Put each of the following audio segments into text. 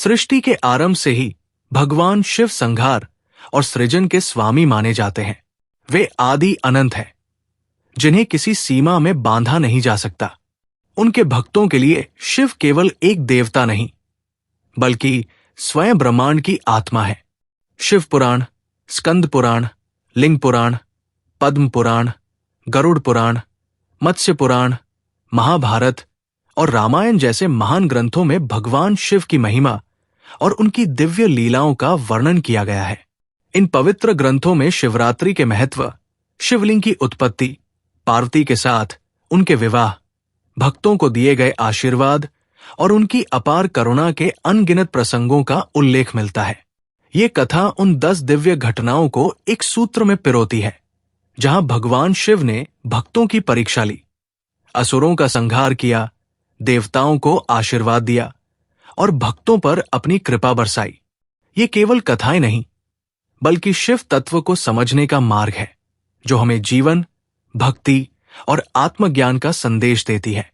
सृष्टि के आरंभ से ही भगवान शिव संहार और सृजन के स्वामी माने जाते हैं। वे आदि अनंत हैं, जिन्हें किसी सीमा में बांधा नहीं जा सकता। उनके भक्तों के लिए शिव केवल एक देवता नहीं, बल्कि स्वयं ब्रह्मांड की आत्मा है। शिव पुराण, स्कंद पुराण, लिंग पुराण, पद्म पुराण, गरुड़ पुराण, मत्स्य पुराण, महाभारत और रामायण जैसे महान ग्रंथों में भगवान शिव की महिमा और उनकी दिव्य लीलाओं का वर्णन किया गया है। इन पवित्र ग्रंथों में शिवरात्रि के महत्व, शिवलिंग की उत्पत्ति, पार्वती के साथ उनके विवाह, भक्तों को दिए गए आशीर्वाद और उनकी अपार करुणा के अनगिनत प्रसंगों का उल्लेख मिलता है। ये कथा उन 10 दिव्य घटनाओं को एक सूत्र में पिरोती है, जहां भगवान शिव ने भक्तों की परीक्षा ली, असुरों का संहार किया, देवताओं को आशीर्वाद दिया और भक्तों पर अपनी कृपा बरसाई। ये केवल कथाएं नहीं, बल्कि शिव तत्व को समझने का मार्ग है, जो हमें जीवन, भक्ति और आत्मज्ञान का संदेश देती है।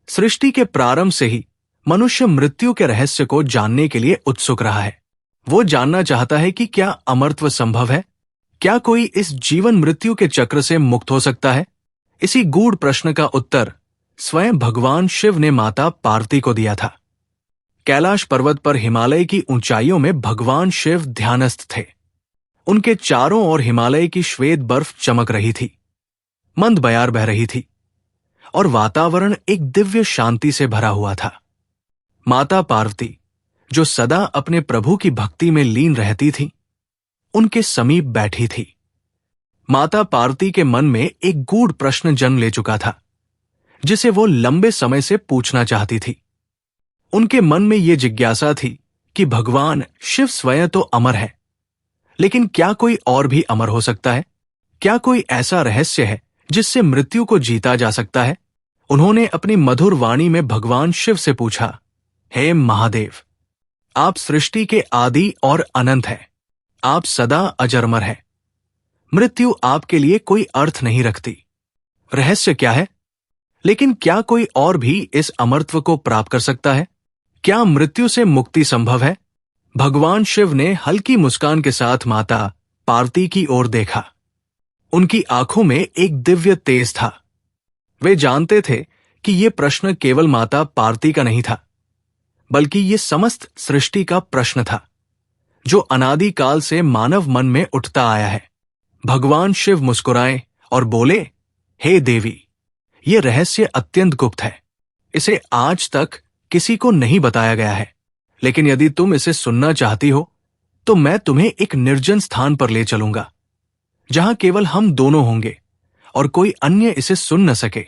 सृष्टि के प्रारंभ से ही मनुष्य मृत्यु के रहस्य को जानने के लिए उत्सुक रहा है। वो जानना चाहता है कि क्या अमरत्व संभव है? क्या कोई इस जीवन मृत्यु के चक्र से मुक्त हो सकता है? इसी गूढ़ प्रश्न का उत्तर स्वयं भगवान शिव ने माता पार्वती को दिया था। कैलाश पर्वत पर हिमालय की ऊंचाइयों में भगवान शिव ध्यानस्थ थे। उनके चारों ओर हिमालय की श्वेत बर्फ चमक रही थी, मंद बयार बह रही थी और वातावरण एक दिव्य शांति से भरा हुआ था। माता पार्वती, जो सदा अपने प्रभु की भक्ति में लीन रहती थी, उनके समीप बैठी थी। माता पार्वती के मन में एक गूढ़ प्रश्न जन्म ले चुका था, जिसे वो लंबे समय से पूछना चाहती थी। उनके मन में ये जिज्ञासा थी कि भगवान शिव स्वयं तो अमर है, लेकिन क्या कोई और भी अमर हो सकता है? क्या कोई ऐसा रहस्य है जिससे मृत्यु को जीता जा सकता है? उन्होंने अपनी मधुर वाणी में भगवान शिव से पूछा, हे महादेव, आप सृष्टि के आदि और अनंत हैं। आप सदा अजरमर हैं। मृत्यु आपके लिए कोई अर्थ नहीं रखती। रहस्य क्या है? लेकिन क्या कोई और भी इस अमरत्व को प्राप्त कर सकता है? क्या मृत्यु से मुक्ति संभव है? भगवान शिव ने हल्की मुस्कान के साथ माता पार्वती की ओर देखा। उनकी आंखों में एक दिव्य तेज था। वे जानते थे कि ये प्रश्न केवल माता पार्वती का नहीं था, बल्कि ये समस्त सृष्टि का प्रश्न था, जो अनादिकाल से मानव मन में उठता आया है। भगवान शिव मुस्कुराए और बोले, हे देवी, ये रहस्य अत्यंत गुप्त है। इसे आज तक किसी को नहीं बताया गया है, लेकिन यदि तुम इसे सुनना चाहती हो, तो मैं तुम्हें एक निर्जन स्थान पर ले चलूंगा, जहां केवल हम दोनों होंगे और कोई अन्य इसे सुन न सके।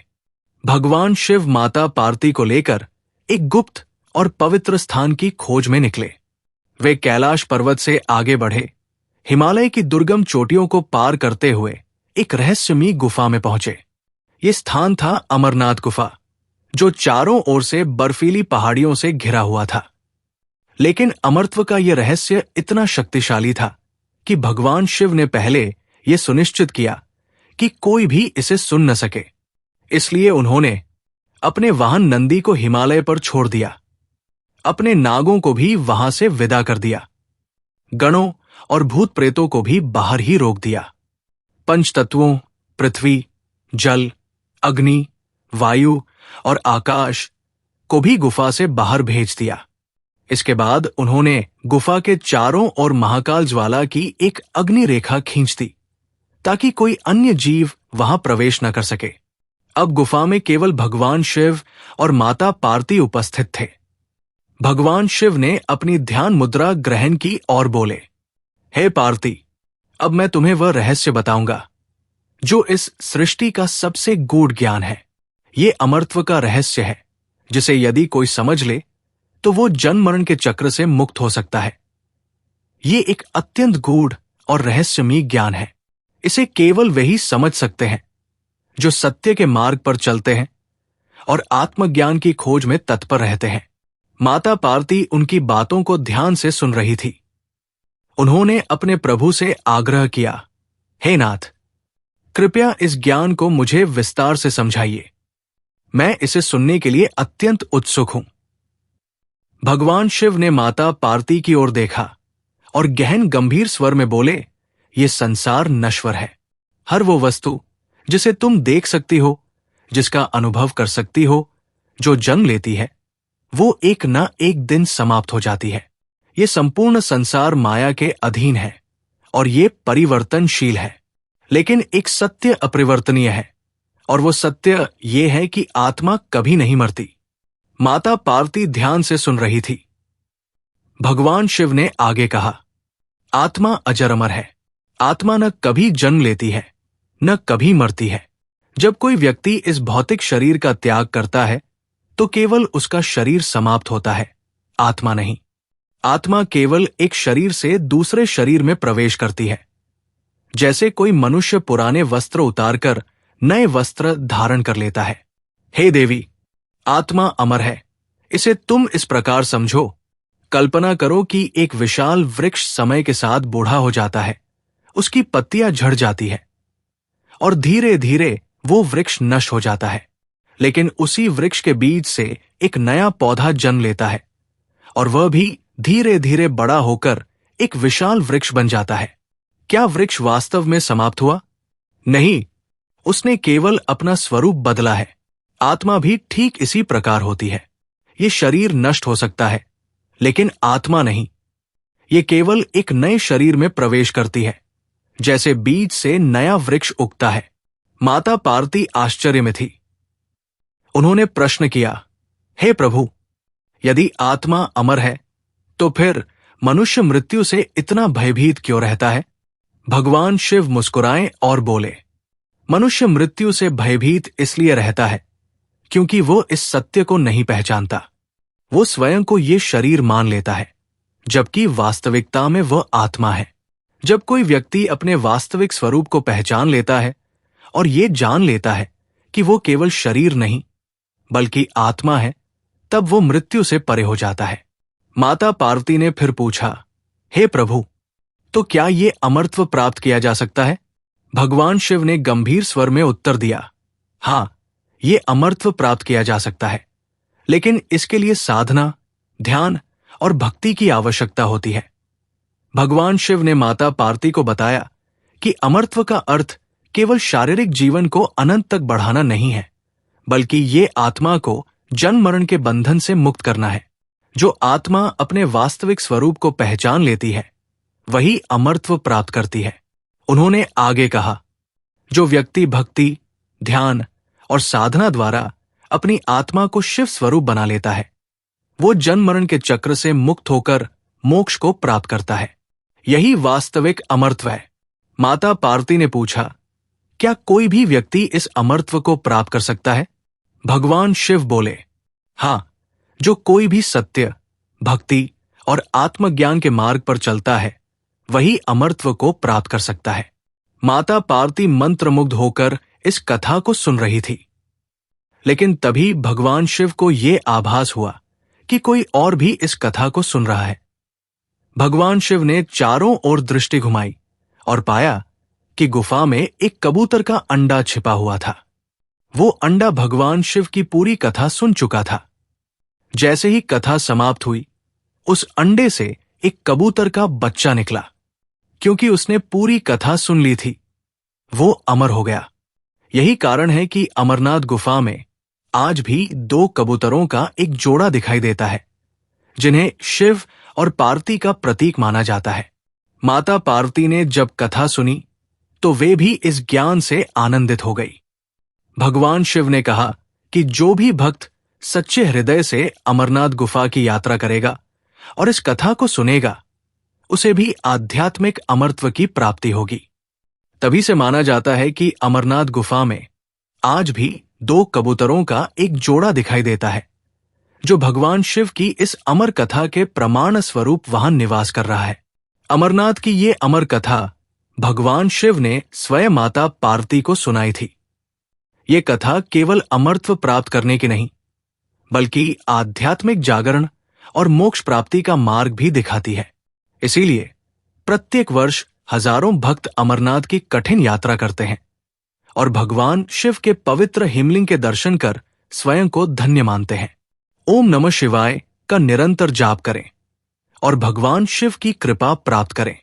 भगवान शिव माता पार्वती को लेकर एक गुप्त और पवित्र स्थान की खोज में निकले। वे कैलाश पर्वत से आगे बढ़े, हिमालय की दुर्गम चोटियों को पार करते हुए एक रहस्यमयी गुफा में पहुंचे। ये स्थान था अमरनाथ गुफा, जो चारों ओर से बर्फीली पहाड़ियों से घिरा हुआ था। लेकिन अमरत्व का यह रहस्य इतना शक्तिशाली था कि भगवान शिव ने पहले यह सुनिश्चित किया कि कोई भी इसे सुन न सके। इसलिए उन्होंने अपने वाहन नंदी को हिमालय पर छोड़ दिया, अपने नागों को भी वहां से विदा कर दिया, गणों और भूत प्रेतों को भी बाहर ही रोक दिया। पंचतत्वों पृथ्वी, जल, अग्नि, वायु और आकाश को भी गुफा से बाहर भेज दिया। इसके बाद उन्होंने गुफा के चारों ओर महाकाल ज्वाला की एक अग्नि रेखा खींच दी, ताकि कोई अन्य जीव वहां प्रवेश न कर सके। अब गुफा में केवल भगवान शिव और माता पार्वती उपस्थित थे। भगवान शिव ने अपनी ध्यान मुद्रा ग्रहण की और बोले, हे पार्वती, अब मैं तुम्हें वह रहस्य बताऊंगा जो इस सृष्टि का सबसे गूढ़ ज्ञान है। ये अमरत्व का रहस्य है, जिसे यदि कोई समझ ले तो वो जन्म मरण के चक्र से मुक्त हो सकता है। ये एक अत्यंत गूढ़ और रहस्यमयी ज्ञान है। इसे केवल वही समझ सकते हैं जो सत्य के मार्ग पर चलते हैं और आत्मज्ञान की खोज में तत्पर रहते हैं। माता पार्वती उनकी बातों को ध्यान से सुन रही थी। उन्होंने अपने प्रभु से आग्रह किया, हे नाथ, कृपया इस ज्ञान को मुझे विस्तार से समझाइए। मैं इसे सुनने के लिए अत्यंत उत्सुक हूं। भगवान शिव ने माता पार्वती की ओर देखा और गहन गंभीर स्वर में बोले, ये संसार नश्वर है। हर वो वस्तु जिसे तुम देख सकती हो, जिसका अनुभव कर सकती हो, जो जन्म लेती है, वो एक न एक दिन समाप्त हो जाती है। ये संपूर्ण संसार माया के अधीन है और ये परिवर्तनशील है, लेकिन एक सत्य अपरिवर्तनीय है, और वो सत्य ये है कि आत्मा कभी नहीं मरती। माता पार्वती ध्यान से सुन रही थी। भगवान शिव ने आगे कहा, आत्मा अजर अमर है। आत्मा न कभी जन्म लेती है, न कभी मरती है। जब कोई व्यक्ति इस भौतिक शरीर का त्याग करता है तो केवल उसका शरीर समाप्त होता है, आत्मा नहीं। आत्मा केवल एक शरीर से दूसरे शरीर में प्रवेश करती है। जैसे कोई मनुष्य पुराने वस्त्र उतारकर नए वस्त्र धारण कर लेता है। हे देवी, आत्मा अमर है, इसे तुम इस प्रकार समझो। कल्पना करो कि एक विशाल वृक्ष समय के साथ बूढ़ा हो जाता है, उसकी पत्तियां झड़ जाती है और धीरे धीरे वो वृक्ष नष्ट हो जाता है। लेकिन उसी वृक्ष के बीज से एक नया पौधा जन्म लेता है और वह भी धीरे धीरे बड़ा होकर एक विशाल वृक्ष बन जाता है। क्या वृक्ष वास्तव में समाप्त हुआ? नहीं, उसने केवल अपना स्वरूप बदला है। आत्मा भी ठीक इसी प्रकार होती है। ये शरीर नष्ट हो सकता है, लेकिन आत्मा नहीं। ये केवल एक नए शरीर में प्रवेश करती है, जैसे बीज से नया वृक्ष उगता है। माता पार्वती आश्चर्य में थी। उन्होंने प्रश्न किया, हे प्रभु, यदि आत्मा अमर है तो फिर मनुष्य मृत्यु से इतना भयभीत क्यों रहता है? भगवान शिव मुस्कुराए और बोले, मनुष्य मृत्यु से भयभीत इसलिए रहता है क्योंकि वो इस सत्य को नहीं पहचानता। वो स्वयं को ये शरीर मान लेता है, जबकि वास्तविकता में वह आत्मा है। जब कोई व्यक्ति अपने वास्तविक स्वरूप को पहचान लेता है और ये जान लेता है कि वो केवल शरीर नहीं बल्कि आत्मा है, तब वो मृत्यु से परे हो जाता है। माता पार्वती ने फिर पूछा, हे प्रभु, तो क्या ये अमरत्व प्राप्त किया जा सकता है? भगवान शिव ने गंभीर स्वर में उत्तर दिया, हाँ, ये अमरत्व प्राप्त किया जा सकता है, लेकिन इसके लिए साधना, ध्यान और भक्ति की आवश्यकता होती है। भगवान शिव ने माता पार्वती को बताया कि अमरत्व का अर्थ केवल शारीरिक जीवन को अनंत तक बढ़ाना नहीं है, बल्कि ये आत्मा को जन्म मरण के बंधन से मुक्त करना है। जो आत्मा अपने वास्तविक स्वरूप को पहचान लेती है, वही अमरत्व प्राप्त करती है। उन्होंने आगे कहा, जो व्यक्ति भक्ति, ध्यान और साधना द्वारा अपनी आत्मा को शिव स्वरूप बना लेता है, वो जन्म मरण के चक्र से मुक्त होकर मोक्ष को प्राप्त करता है। यही वास्तविक अमरत्व है। माता पार्वती ने पूछा, क्या कोई भी व्यक्ति इस अमरत्व को प्राप्त कर सकता है? भगवान शिव बोले, हाँ, जो कोई भी सत्य, भक्ति और आत्मज्ञान के मार्ग पर चलता है, वही अमरत्व को प्राप्त कर सकता है। माता पार्वती मंत्रमुग्ध होकर इस कथा को सुन रही थी। लेकिन तभी भगवान शिव को ये आभास हुआ कि कोई और भी इस कथा को सुन रहा है। भगवान शिव ने चारों ओर दृष्टि घुमाई और पाया कि गुफा में एक कबूतर का अंडा छिपा हुआ था। वो अंडा भगवान शिव की पूरी कथा सुन चुका था। जैसे ही कथा समाप्त हुई, उस अंडे से एक कबूतर का बच्चा निकला। क्योंकि उसने पूरी कथा सुन ली थी, वो अमर हो गया। यही कारण है कि अमरनाथ गुफा में आज भी 2 कबूतरों का एक जोड़ा दिखाई देता है, जिन्हें शिव और पार्वती का प्रतीक माना जाता है। माता पार्वती ने जब कथा सुनी तो वे भी इस ज्ञान से आनंदित हो गई। भगवान शिव ने कहा कि जो भी भक्त सच्चे हृदय से अमरनाथ गुफा की यात्रा करेगा और इस कथा को सुनेगा, उसे भी आध्यात्मिक अमरत्व की प्राप्ति होगी। तभी से माना जाता है कि अमरनाथ गुफा में आज भी 2 कबूतरों का एक जोड़ा दिखाई देता है, जो भगवान शिव की इस अमर कथा के प्रमाण स्वरूप वहां निवास कर रहा है। अमरनाथ की ये अमर कथा भगवान शिव ने स्वयं माता पार्वती को सुनाई थी। ये कथा केवल अमरत्व प्राप्त करने की नहीं, बल्कि आध्यात्मिक जागरण और मोक्ष प्राप्ति का मार्ग भी दिखाती है। इसीलिए प्रत्येक वर्ष हजारों भक्त अमरनाथ की कठिन यात्रा करते हैं और भगवान शिव के पवित्र हिमलिंग के दर्शन कर स्वयं को धन्य मानते हैं। ओम नमः शिवाय। का निरंतर जाप करें और भगवान शिव की कृपा प्राप्त करें।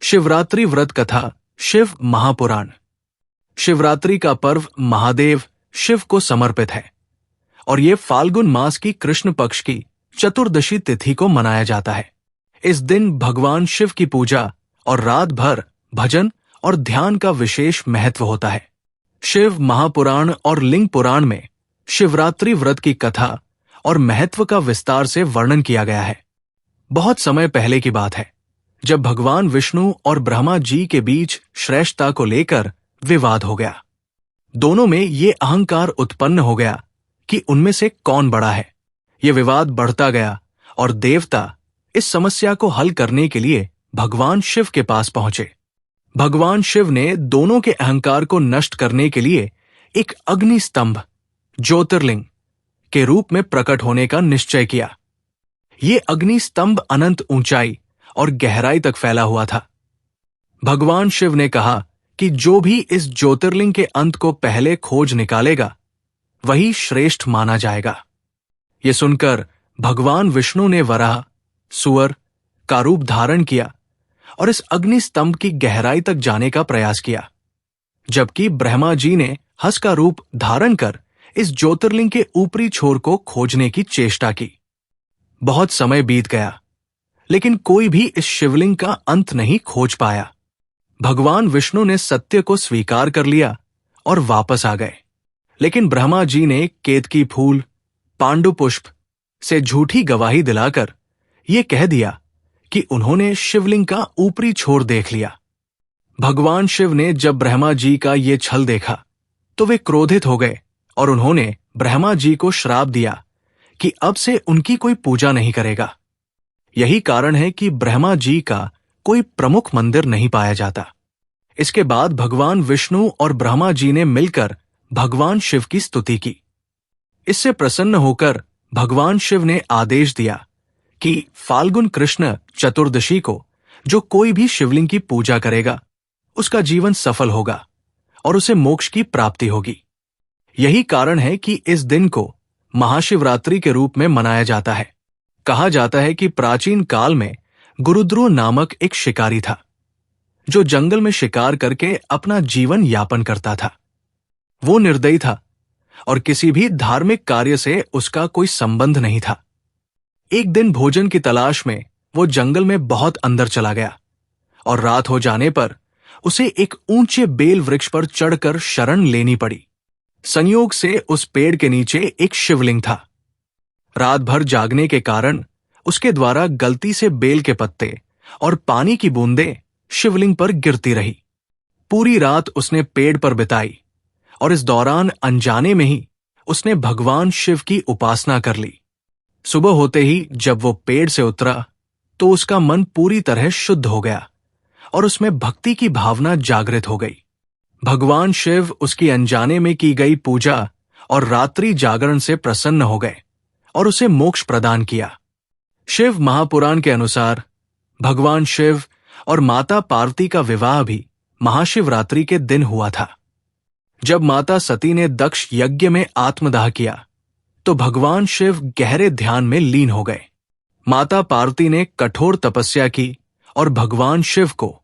शिवरात्रि व्रत कथा शिव महापुराण। शिवरात्रि का पर्व महादेव शिव को समर्पित है और ये फाल्गुन मास की कृष्ण पक्ष की चतुर्दशी तिथि को मनाया जाता है। इस दिन भगवान शिव की पूजा और रात भर भजन और ध्यान का विशेष महत्व होता है। शिव महापुराण और लिंग पुराण में शिवरात्रि व्रत की कथा और महत्व का विस्तार से वर्णन किया गया है। बहुत समय पहले की बात है, जब भगवान विष्णु और ब्रह्मा जी के बीच श्रेष्ठता को लेकर विवाद हो गया। दोनों में ये अहंकार उत्पन्न हो गया कि उनमें से कौन बड़ा है। ये विवाद बढ़ता गया और देवता इस समस्या को हल करने के लिए भगवान शिव के पास पहुंचे। भगवान शिव ने दोनों के अहंकार को नष्ट करने के लिए एक अग्नि स्तंभ ज्योतिर्लिंग के रूप में प्रकट होने का निश्चय किया। ये अग्नि स्तंभ अनंत ऊंचाई और गहराई तक फैला हुआ था। भगवान शिव ने कहा कि जो भी इस ज्योतिर्लिंग के अंत को पहले खोज निकालेगा वही श्रेष्ठ माना जाएगा। ये सुनकर भगवान विष्णु ने वराह, सुअर का रूप धारण किया और इस अग्नि स्तंभ की गहराई तक जाने का प्रयास किया, जबकि ब्रह्मा जी ने हंस का रूप धारण कर इस ज्योतिर्लिंग के ऊपरी छोर को खोजने की चेष्टा की। बहुत समय बीत गया, लेकिन कोई भी इस शिवलिंग का अंत नहीं खोज पाया। भगवान विष्णु ने सत्य को स्वीकार कर लिया और वापस आ गए, लेकिन ब्रह्मा जी ने केतकी फूल, पांडु पुष्प से झूठी गवाही दिलाकर यह कह दिया कि उन्होंने शिवलिंग का ऊपरी छोर देख लिया। भगवान शिव ने जब ब्रह्मा जी का ये छल देखा तो वे क्रोधित हो गए और उन्होंने ब्रह्मा जी को श्राप दिया कि अब से उनकी कोई पूजा नहीं करेगा। यही कारण है कि ब्रह्मा जी का कोई प्रमुख मंदिर नहीं पाया जाता। इसके बाद भगवान विष्णु और ब्रह्मा जी ने मिलकर भगवान शिव की स्तुति की। इससे प्रसन्न होकर भगवान शिव ने आदेश दिया कि फाल्गुन कृष्ण चतुर्दशी को जो कोई भी शिवलिंग की पूजा करेगा उसका जीवन सफल होगा और उसे मोक्ष की प्राप्ति होगी। यही कारण है कि इस दिन को महाशिवरात्रि के रूप में मनाया जाता है। कहा जाता है कि प्राचीन काल में गुरुद्रो नामक एक शिकारी था, जो जंगल में शिकार करके अपना जीवन यापन करता था। वो निर्दयी था और किसी भी धार्मिक कार्य से उसका कोई संबंध नहीं था। एक दिन भोजन की तलाश में वो जंगल में बहुत अंदर चला गया और रात हो जाने पर उसे एक ऊंचे बेल वृक्ष पर चढ़कर शरण लेनी पड़ी। संयोग से उस पेड़ के नीचे एक शिवलिंग था। रात भर जागने के कारण उसके द्वारा गलती से बेल के पत्ते और पानी की बूंदें शिवलिंग पर गिरती रही। पूरी रात उसने पेड़ पर बिताई और इस दौरान अनजाने में ही उसने भगवान शिव की उपासना कर ली। सुबह होते ही जब वो पेड़ से उतरा तो उसका मन पूरी तरह शुद्ध हो गया और उसमें भक्ति की भावना जागृत हो गई। भगवान शिव उसकी अनजाने में की गई पूजा और रात्रि जागरण से प्रसन्न हो गए और उसे मोक्ष प्रदान किया। शिव महापुराण के अनुसार भगवान शिव और माता पार्वती का विवाह भी महाशिवरात्रि के दिन हुआ था। जब माता सती ने दक्ष यज्ञ में आत्मदाह किया तो भगवान शिव गहरे ध्यान में लीन हो गए। माता पार्वती ने कठोर तपस्या की और भगवान शिव को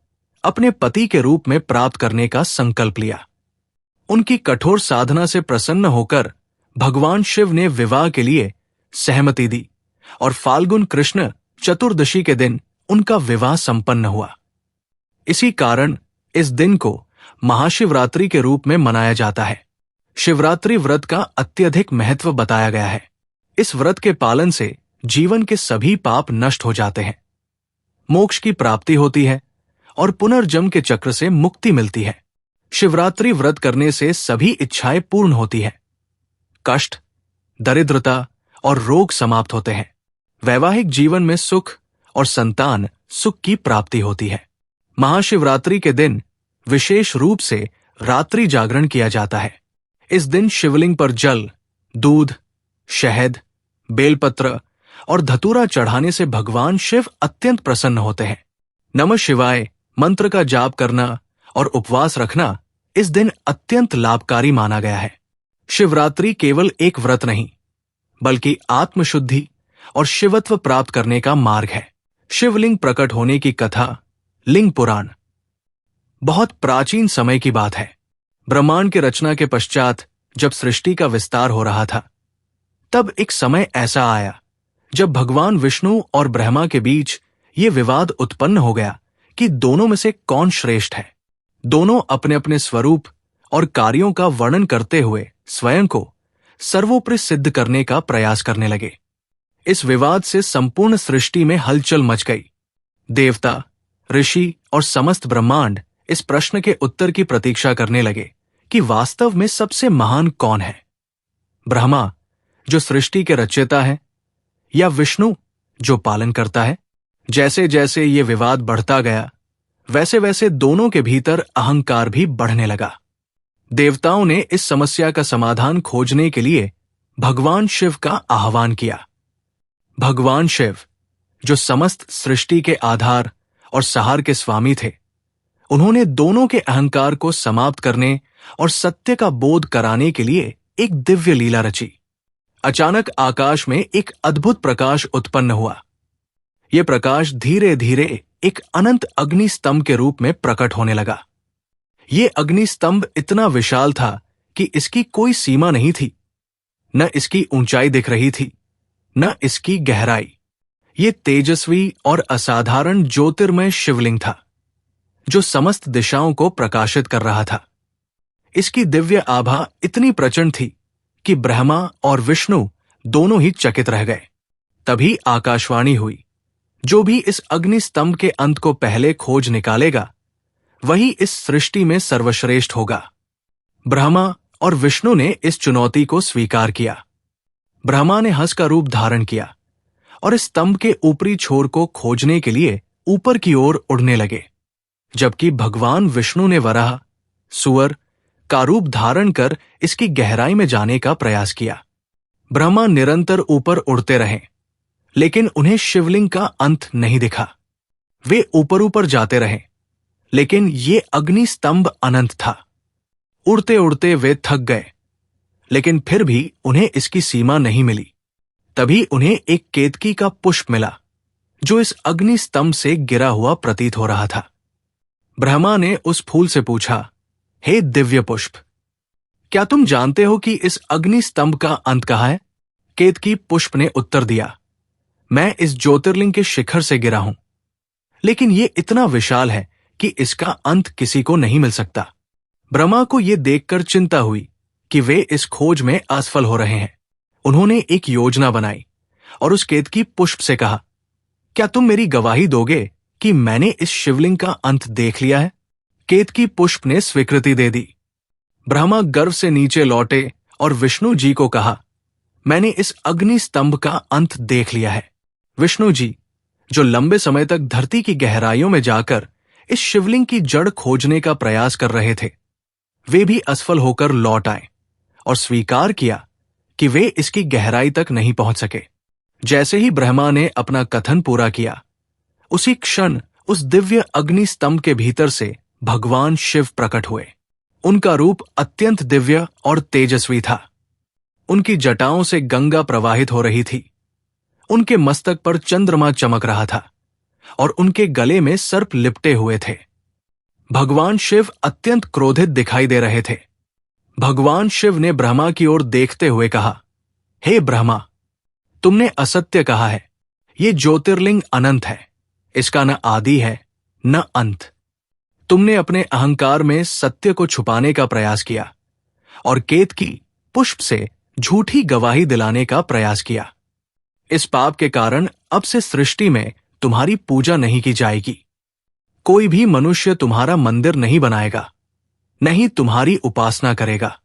अपने पति के रूप में प्राप्त करने का संकल्प लिया। उनकी कठोर साधना से प्रसन्न होकर भगवान शिव ने विवाह के लिए सहमति दी और फाल्गुन कृष्ण चतुर्दशी के दिन उनका विवाह संपन्न हुआ। इसी कारण इस दिन को महाशिवरात्रि के रूप में मनाया जाता है। शिवरात्रि व्रत का अत्यधिक महत्व बताया गया है। इस व्रत के पालन से जीवन के सभी पाप नष्ट हो जाते हैं, मोक्ष की प्राप्ति होती है और पुनर्जन्म के चक्र से मुक्ति मिलती है। शिवरात्रि व्रत करने से सभी इच्छाएं पूर्ण होती हैं। कष्ट, दरिद्रता और रोग समाप्त होते हैं। वैवाहिक जीवन में सुख और संतान सुख की प्राप्ति होती है। महाशिवरात्रि के दिन विशेष रूप से रात्रि जागरण किया जाता है। इस दिन शिवलिंग पर जल, दूध, शहद, बेलपत्र और धतूरा चढ़ाने से भगवान शिव अत्यंत प्रसन्न होते हैं। नमः शिवाय मंत्र का जाप करना और उपवास रखना इस दिन अत्यंत लाभकारी माना गया है। शिवरात्रि केवल एक व्रत नहीं, बल्कि आत्मशुद्धि और शिवत्व प्राप्त करने का मार्ग है। शिवलिंग प्रकट होने की कथा लिंग पुराण। बहुत प्राचीन समय की बात है। ब्रह्मांड की रचना के पश्चात जब सृष्टि का विस्तार हो रहा था, तब एक समय ऐसा आया जब भगवान विष्णु और ब्रह्मा के बीच ये विवाद उत्पन्न हो गया कि दोनों में से कौन श्रेष्ठ है। दोनों अपने अपने स्वरूप और कार्यों का वर्णन करते हुए स्वयं को सर्वोपरि सिद्ध करने का प्रयास करने लगे। इस विवाद से संपूर्ण सृष्टि में हलचल मच गई। देवता, ऋषि और समस्त ब्रह्मांड इस प्रश्न के उत्तर की प्रतीक्षा करने लगे कि वास्तव में सबसे महान कौन है, ब्रह्मा जो सृष्टि के रचयिता है, या विष्णु जो पालन करता है। जैसे जैसे ये विवाद बढ़ता गया, वैसे वैसे दोनों के भीतर अहंकार भी बढ़ने लगा। देवताओं ने इस समस्या का समाधान खोजने के लिए भगवान शिव का आह्वान किया। भगवान शिव जो समस्त सृष्टि के आधार और सहार के स्वामी थे, उन्होंने दोनों के अहंकार को समाप्त करने और सत्य का बोध कराने के लिए एक दिव्य लीला रची। अचानक आकाश में एक अद्भुत प्रकाश उत्पन्न हुआ। यह प्रकाश धीरे धीरे एक अनंत अग्नि स्तंभ के रूप में प्रकट होने लगा। यह अग्नि स्तंभ इतना विशाल था कि इसकी कोई सीमा नहीं थी। न इसकी ऊंचाई दिख रही थी, न इसकी गहराई। ये तेजस्वी और असाधारण ज्योतिर्मय शिवलिंग था जो समस्त दिशाओं को प्रकाशित कर रहा था। इसकी दिव्य आभा इतनी प्रचंड थी कि ब्रह्मा और विष्णु दोनों ही चकित रह गए। तभी आकाशवाणी हुई, जो भी इस अग्नि स्तंभ के अंत को पहले खोज निकालेगा, वही इस सृष्टि में सर्वश्रेष्ठ होगा। ब्रह्मा और विष्णु ने इस चुनौती को स्वीकार किया। ब्रह्मा ने हंस का रूप धारण किया और इस स्तंभ के ऊपरी छोर को खोजने के लिए ऊपर की ओर उड़ने लगे, जबकि भगवान विष्णु ने वराह, सुअर का रूप धारण कर इसकी गहराई में जाने का प्रयास किया। ब्रह्मा निरंतर ऊपर उड़ते रहे, लेकिन उन्हें शिवलिंग का अंत नहीं दिखा। वे ऊपर ऊपर जाते रहे, लेकिन ये अग्नि स्तंभ अनंत था। उड़ते उड़ते वे थक गए, लेकिन फिर भी उन्हें इसकी सीमा नहीं मिली। तभी उन्हें एक केतकी का पुष्प मिला, जो इस अग्नि स्तंभ से गिरा हुआ प्रतीत हो रहा था। ब्रह्मा ने उस फूल से पूछा, हे दिव्य पुष्प, क्या तुम जानते हो कि इस अग्नि स्तंभ का अंत कहाँ है? केतकी पुष्प ने उत्तर दिया, मैं इस ज्योतिर्लिंग के शिखर से गिरा हूं, लेकिन यह इतना विशाल है कि इसका अंत किसी को नहीं मिल सकता। ब्रह्मा को यह देखकर चिंता हुई कि वे इस खोज में असफल हो रहे हैं। उन्होंने एक योजना बनाई और उस केतकी पुष्प से कहा, क्या तुम मेरी गवाही दोगे कि मैंने इस शिवलिंग का अंत देख लिया है? केतकी पुष्प ने स्वीकृति दे दी। ब्रह्मा गर्व से नीचे लौटे और विष्णु जी को कहा, मैंने इस अग्नि स्तंभ का अंत देख लिया है। विष्णु जी, जो लंबे समय तक धरती की गहराइयों में जाकर इस शिवलिंग की जड़ खोजने का प्रयास कर रहे थे, वे भी असफल होकर लौट आए और स्वीकार किया कि वे इसकी गहराई तक नहीं पहुंच सके। जैसे ही ब्रह्मा ने अपना कथन पूरा किया, उसी क्षण उस दिव्य अग्नि स्तंभ के भीतर से भगवान शिव प्रकट हुए। उनका रूप अत्यंत दिव्य और तेजस्वी था। उनकी जटाओं से गंगा प्रवाहित हो रही थी। उनके मस्तक पर चंद्रमा चमक रहा था और उनके गले में सर्प लिपटे हुए थे। भगवान शिव अत्यंत क्रोधित दिखाई दे रहे थे। भगवान शिव ने ब्रह्मा की ओर देखते हुए कहा, हे ब्रह्मा, तुमने असत्य कहा है। ये ज्योतिर्लिंग अनंत है, इसका न आदि है न अंत। तुमने अपने अहंकार में सत्य को छुपाने का प्रयास किया और केतकी पुष्प से झूठी गवाही दिलाने का प्रयास किया। इस पाप के कारण अब से सृष्टि में तुम्हारी पूजा नहीं की जाएगी। कोई भी मनुष्य तुम्हारा मंदिर नहीं बनाएगा, नहीं तुम्हारी उपासना करेगा।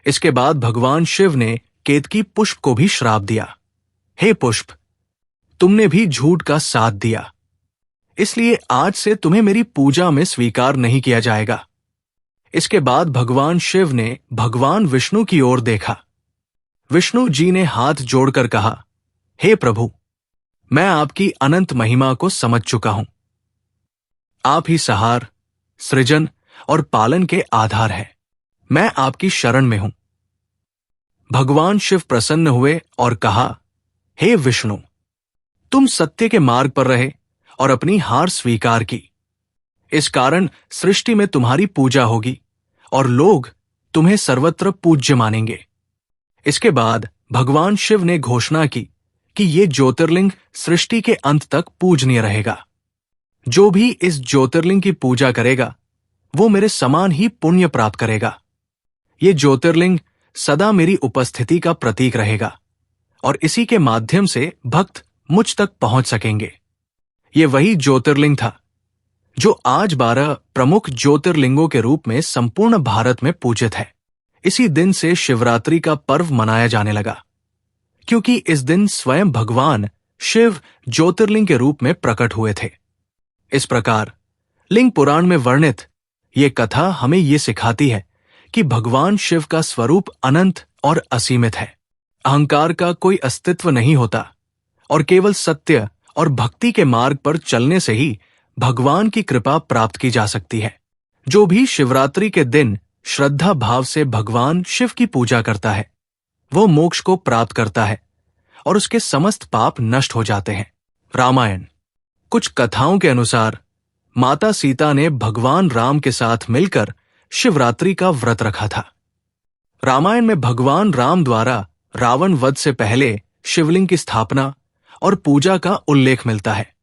इसके बाद भगवान शिव ने केतकी पुष्प को भी श्राप दिया, हे पुष्प, तुमने भी झूठ का साथ दिया, इसलिए आज से तुम्हें मेरी पूजा में स्वीकार नहीं किया जाएगा। इसके बाद भगवान शिव ने भगवान विष्णु की ओर देखा। विष्णु जी ने हाथ जोड़कर कहा, हे प्रभु, मैं आपकी अनंत महिमा को समझ चुका हूं। आप ही सहार, सृजन और पालन के आधार हैं। मैं आपकी शरण में हूं। भगवान शिव प्रसन्न हुए और कहा, हे विष्णु, तुम सत्य के मार्ग पर रहे और अपनी हार स्वीकार की। इस कारण सृष्टि में तुम्हारी पूजा होगी और लोग तुम्हें सर्वत्र पूज्य मानेंगे। इसके बाद भगवान शिव ने घोषणा की कि ये ज्योतिर्लिंग सृष्टि के अंत तक पूजनीय रहेगा। जो भी इस ज्योतिर्लिंग की पूजा करेगा वो मेरे समान ही पुण्य प्राप्त करेगा। ये ज्योतिर्लिंग सदा मेरी उपस्थिति का प्रतीक रहेगा और इसी के माध्यम से भक्त मुझ तक पहुंच सकेंगे। ये वही ज्योतिर्लिंग था जो आज 12 प्रमुख ज्योतिर्लिंगों के रूप में संपूर्ण भारत में पूजित है। इसी दिन से शिवरात्रि का पर्व मनाया जाने लगा, क्योंकि इस दिन स्वयं भगवान शिव ज्योतिर्लिंग के रूप में प्रकट हुए थे। इस प्रकार लिंग पुराण में वर्णित ये कथा हमें ये सिखाती है कि भगवान शिव का स्वरूप अनंत और असीमित है। अहंकार का कोई अस्तित्व नहीं होता और केवल सत्य और भक्ति के मार्ग पर चलने से ही भगवान की कृपा प्राप्त की जा सकती है। जो भी शिवरात्रि के दिन श्रद्धा भाव से भगवान शिव की पूजा करता है वो मोक्ष को प्राप्त करता है और उसके समस्त पाप नष्ट हो जाते हैं। रामायण। कुछ कथाओं के अनुसार माता सीता ने भगवान राम के साथ मिलकर शिवरात्रि का व्रत रखा था। रामायण में भगवान राम द्वारा रावण वध से पहले शिवलिंग की स्थापना और पूजा का उल्लेख मिलता है।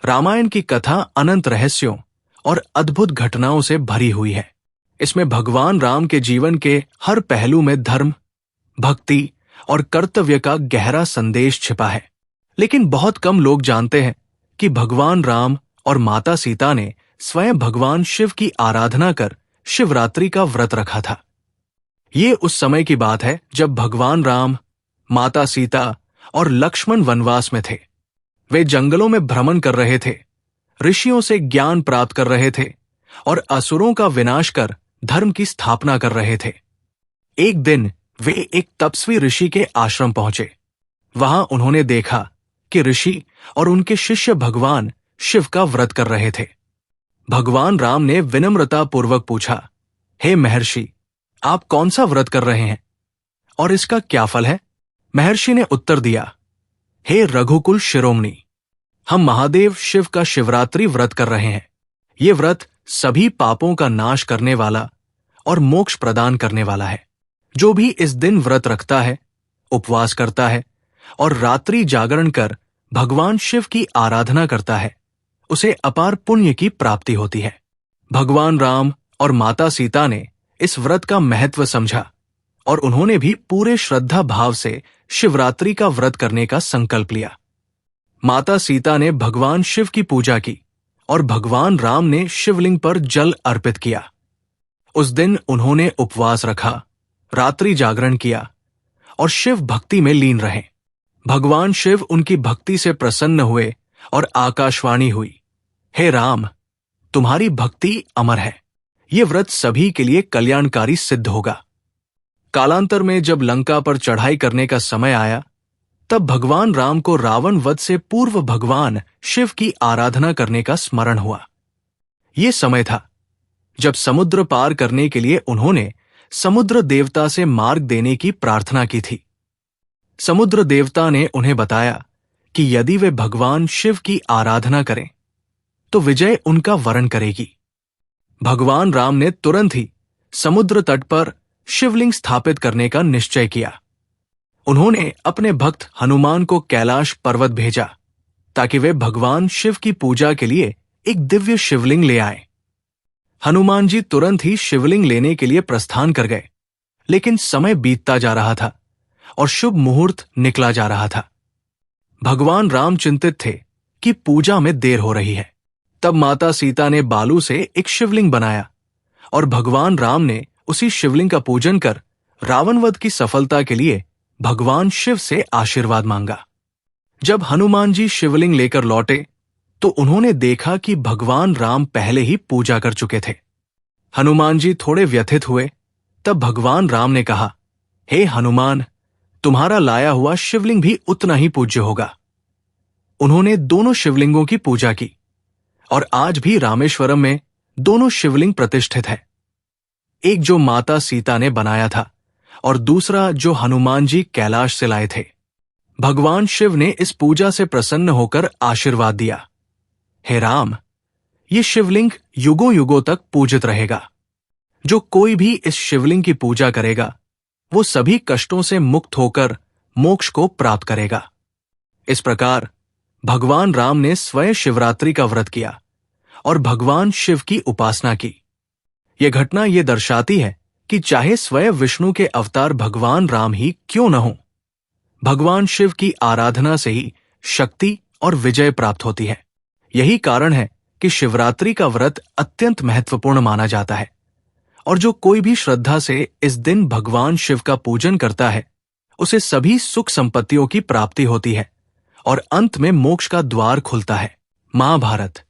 रामायण की कथा अनंत रहस्यों और अद्भुत घटनाओं से भरी हुई है। इसमें भगवान राम के जीवन के हर पहलू में धर्म, भक्ति और कर्तव्य का गहरा संदेश छिपा है। लेकिन बहुत कम लोग जानते हैं कि भगवान राम और माता सीता ने स्वयं भगवान शिव की आराधना कर शिवरात्रि का व्रत रखा था। ये उस समय की बात है जब भगवान राम, माता सीता और लक्ष्मण वनवास में थे। वे जंगलों में भ्रमण कर रहे थे, ऋषियों से ज्ञान प्राप्त कर रहे थे और असुरों का विनाश कर धर्म की स्थापना कर रहे थे। एक दिन वे एक तपस्वी ऋषि के आश्रम पहुंचे। वहां उन्होंने देखा कि ऋषि और उनके शिष्य भगवान शिव का व्रत कर रहे थे। भगवान राम ने विनम्रता पूर्वक पूछा, हे महर्षि, आप कौन सा व्रत कर रहे हैं और इसका क्या फल है? महर्षि ने उत्तर दिया, हे रघुकुल शिरोमणि, हम महादेव शिव का शिवरात्रि व्रत कर रहे हैं। ये व्रत सभी पापों का नाश करने वाला और मोक्ष प्रदान करने वाला है। जो भी इस दिन व्रत रखता है, उपवास करता है और रात्रि जागरण कर भगवान शिव की आराधना करता है, उसे अपार पुण्य की प्राप्ति होती है। भगवान राम और माता सीता ने इस व्रत का महत्व समझा और उन्होंने भी पूरे श्रद्धा भाव से शिवरात्रि का व्रत करने का संकल्प लिया। माता सीता ने भगवान शिव की पूजा की और भगवान राम ने शिवलिंग पर जल अर्पित किया। उस दिन उन्होंने उपवास रखा, रात्रि जागरण किया और शिव भक्ति में लीन रहे। भगवान शिव उनकी भक्ति से प्रसन्न हुए और आकाशवाणी हुई, हे राम, तुम्हारी भक्ति अमर है। ये व्रत सभी के लिए कल्याणकारी सिद्ध होगा। कालांतर में जब लंका पर चढ़ाई करने का समय आया, तब भगवान राम को रावण वध से पूर्व भगवान शिव की आराधना करने का स्मरण हुआ। ये समय था जब समुद्र पार करने के लिए उन्होंने समुद्र देवता से मार्ग देने की प्रार्थना की थी। समुद्र देवता ने उन्हें बताया कि यदि वे भगवान शिव की आराधना करें तो विजय उनका वरण करेगी। भगवान राम ने तुरंत ही समुद्र तट पर शिवलिंग स्थापित करने का निश्चय किया। उन्होंने अपने भक्त हनुमान को कैलाश पर्वत भेजा ताकि वे भगवान शिव की पूजा के लिए एक दिव्य शिवलिंग ले आए। हनुमान जी तुरंत ही शिवलिंग लेने के लिए प्रस्थान कर गए, लेकिन समय बीतता जा रहा था और शुभ मुहूर्त निकला जा रहा था। भगवान राम चिंतित थे कि पूजा में देर हो रही है। तब माता सीता ने बालू से एक शिवलिंग बनाया और भगवान राम ने उसी शिवलिंग का पूजन कर रावणवध की सफलता के लिए भगवान शिव से आशीर्वाद मांगा। जब हनुमान जी शिवलिंग लेकर लौटे तो उन्होंने देखा कि भगवान राम पहले ही पूजा कर चुके थे। हनुमान जी थोड़े व्यथित हुए। तब भगवान राम ने कहा, हे हनुमान, तुम्हारा लाया हुआ शिवलिंग भी उतना ही पूज्य होगा। उन्होंने दोनों शिवलिंगों की पूजा की और आज भी रामेश्वरम में दोनों शिवलिंग प्रतिष्ठित है। एक जो माता सीता ने बनाया था और दूसरा जो हनुमान जी कैलाश से लाए थे। भगवान शिव ने इस पूजा से प्रसन्न होकर आशीर्वाद दिया, हे राम, ये शिवलिंग युगों युगों तक पूजित रहेगा। जो कोई भी इस शिवलिंग की पूजा करेगा वो सभी कष्टों से मुक्त होकर मोक्ष को प्राप्त करेगा। इस प्रकार भगवान राम ने स्वयं शिवरात्रि का व्रत किया और भगवान शिव की उपासना की। यह घटना यह दर्शाती है कि चाहे स्वयं विष्णु के अवतार भगवान राम ही क्यों न हो, भगवान शिव की आराधना से ही शक्ति और विजय प्राप्त होती है। यही कारण है कि शिवरात्रि का व्रत अत्यंत महत्वपूर्ण माना जाता है और जो कोई भी श्रद्धा से इस दिन भगवान शिव का पूजन करता है उसे सभी सुख संपत्तियों की प्राप्ति होती है और अंत में मोक्ष का द्वार खुलता है। महाभारत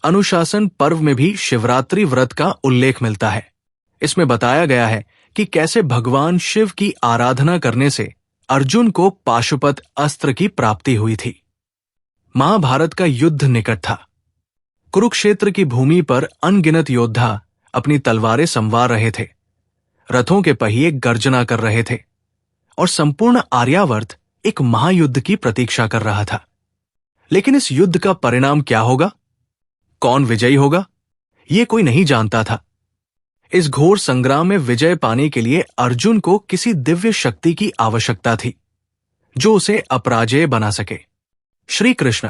अनुशासन पर्व में भी शिवरात्रि व्रत का उल्लेख मिलता है। इसमें बताया गया है कि कैसे भगवान शिव की आराधना करने से अर्जुन को पाशुपत अस्त्र की प्राप्ति हुई थी। महाभारत का युद्ध निकट था। कुरुक्षेत्र की भूमि पर अनगिनत योद्धा अपनी तलवारें संवार रहे थे, रथों के पहिए गर्जना कर रहे थे और संपूर्ण आर्यावर्त एक महायुद्ध की प्रतीक्षा कर रहा था। लेकिन इस युद्ध का परिणाम क्या होगा, कौन विजयी होगा, यह कोई नहीं जानता था। इस घोर संग्राम में विजय पाने के लिए अर्जुन को किसी दिव्य शक्ति की आवश्यकता थी जो उसे अपराजेय बना सके। श्री कृष्ण,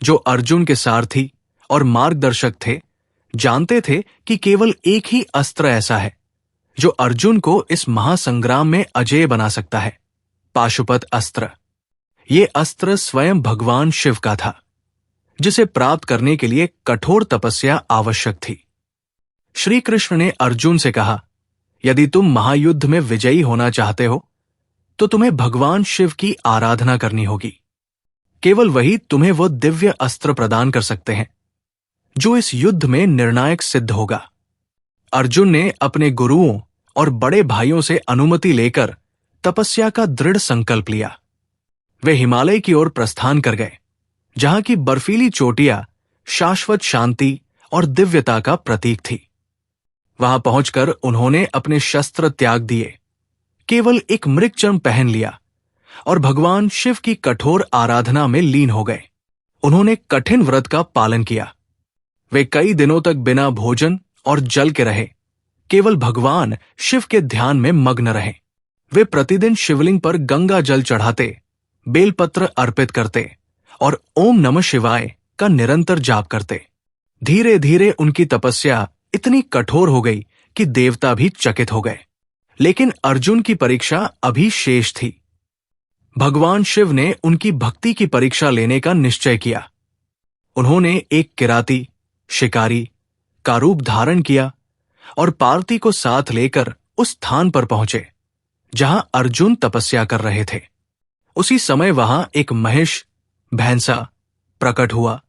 जो अर्जुन के सारथी और मार्गदर्शक थे, जानते थे कि केवल एक ही अस्त्र ऐसा है जो अर्जुन को इस महासंग्राम में अजेय बना सकता है, पाशुपत अस्त्र। ये अस्त्र स्वयं भगवान शिव का था, जिसे प्राप्त करने के लिए कठोर तपस्या आवश्यक थी। श्री कृष्ण ने अर्जुन से कहा, यदि तुम महायुद्ध में विजयी होना चाहते हो तो तुम्हें भगवान शिव की आराधना करनी होगी। केवल वही तुम्हें वो दिव्य अस्त्र प्रदान कर सकते हैं जो इस युद्ध में निर्णायक सिद्ध होगा। अर्जुन ने अपने गुरुओं और बड़े भाइयों से अनुमति लेकर तपस्या का दृढ़ संकल्प लिया। वे हिमालय की ओर प्रस्थान कर गए, जहां की बर्फीली चोटियां शाश्वत शांति और दिव्यता का प्रतीक थी। वहां पहुंचकर उन्होंने अपने शस्त्र त्याग दिए, केवल एक मृगचर्म पहन लिया और भगवान शिव की कठोर आराधना में लीन हो गए। उन्होंने कठिन व्रत का पालन किया। वे कई दिनों तक बिना भोजन और जल के रहे, केवल भगवान शिव के ध्यान में मग्न रहे। वे प्रतिदिन शिवलिंग पर गंगा जल चढ़ाते, बेलपत्र अर्पित करते और ओम नमः शिवाय का निरंतर जाप करते। धीरे धीरे उनकी तपस्या इतनी कठोर हो गई कि देवता भी चकित हो गए। लेकिन अर्जुन की परीक्षा अभी शेष थी। भगवान शिव ने उनकी भक्ति की परीक्षा लेने का निश्चय किया। उन्होंने एक किराती, शिकारी का रूप धारण किया और पार्वती को साथ लेकर उस स्थान पर पहुंचे जहां अर्जुन तपस्या कर रहे थे। उसी समय वहां एक महिष, भैंसा प्रकट हुआ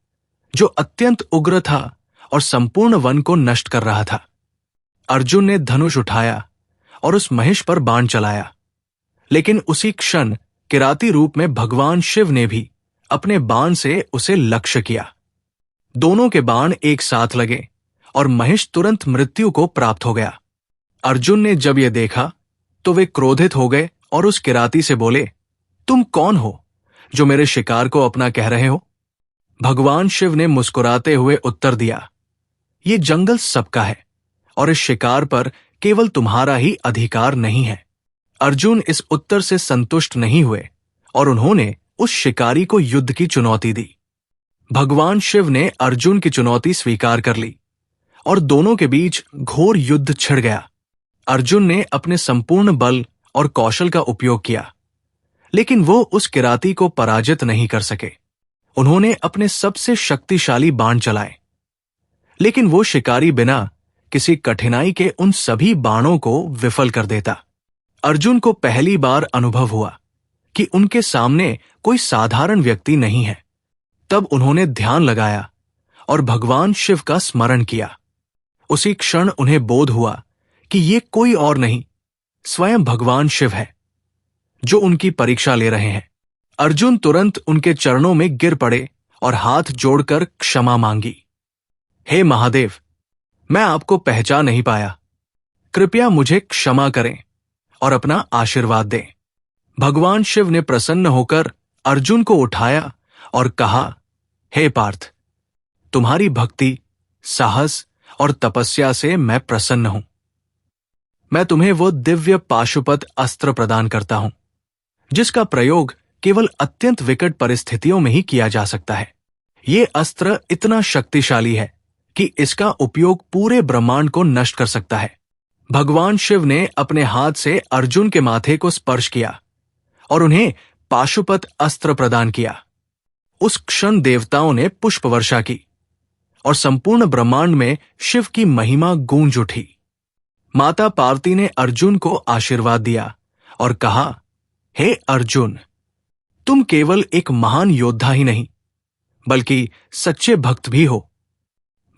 जो अत्यंत उग्र था और संपूर्ण वन को नष्ट कर रहा था। अर्जुन ने धनुष उठाया और उस महिष पर बाण चलाया, लेकिन उसी क्षण किराती रूप में भगवान शिव ने भी अपने बाण से उसे लक्ष्य किया। दोनों के बाण एक साथ लगे और महिष तुरंत मृत्यु को प्राप्त हो गया। अर्जुन ने जब यह देखा तो वे क्रोधित हो गए और उस किराती से बोले, तुम कौन हो जो मेरे शिकार को अपना कह रहे हो? भगवान शिव ने मुस्कुराते हुए उत्तर दिया, ये जंगल सबका है और इस शिकार पर केवल तुम्हारा ही अधिकार नहीं है। अर्जुन इस उत्तर से संतुष्ट नहीं हुए और उन्होंने उस शिकारी को युद्ध की चुनौती दी। भगवान शिव ने अर्जुन की चुनौती स्वीकार कर ली और दोनों के बीच घोर युद्ध छिड़ गया। अर्जुन ने अपने संपूर्ण बल और कौशल का उपयोग किया, लेकिन वो उस किराती को पराजित नहीं कर सके। उन्होंने अपने सबसे शक्तिशाली बाण चलाए, लेकिन वो शिकारी बिना किसी कठिनाई के उन सभी बाणों को विफल कर देता। अर्जुन को पहली बार अनुभव हुआ कि उनके सामने कोई साधारण व्यक्ति नहीं है। तब उन्होंने ध्यान लगाया और भगवान शिव का स्मरण किया। उसी क्षण उन्हें बोध हुआ कि ये कोई और नहीं, स्वयं भगवान शिव है जो उनकी परीक्षा ले रहे हैं। अर्जुन तुरंत उनके चरणों में गिर पड़े और हाथ जोड़कर क्षमा मांगी। हे महादेव, मैं आपको पहचान नहीं पाया, कृपया मुझे क्षमा करें और अपना आशीर्वाद दें। भगवान शिव ने प्रसन्न होकर अर्जुन को उठाया और कहा, हे पार्थ, तुम्हारी भक्ति, साहस और तपस्या से मैं प्रसन्न हूं। मैं तुम्हें वो दिव्य पाशुपत अस्त्र प्रदान करता हूं जिसका प्रयोग केवल अत्यंत विकट परिस्थितियों में ही किया जा सकता है। ये अस्त्र इतना शक्तिशाली है कि इसका उपयोग पूरे ब्रह्मांड को नष्ट कर सकता है। भगवान शिव ने अपने हाथ से अर्जुन के माथे को स्पर्श किया और उन्हें पाशुपत अस्त्र प्रदान किया। उस क्षण देवताओं ने पुष्प वर्षा की और संपूर्ण ब्रह्मांड में शिव की महिमा गूंज उठी। माता पार्वती ने अर्जुन को आशीर्वाद दिया और कहा, हे अर्जुन, तुम केवल एक महान योद्धा ही नहीं बल्कि सच्चे भक्त भी हो।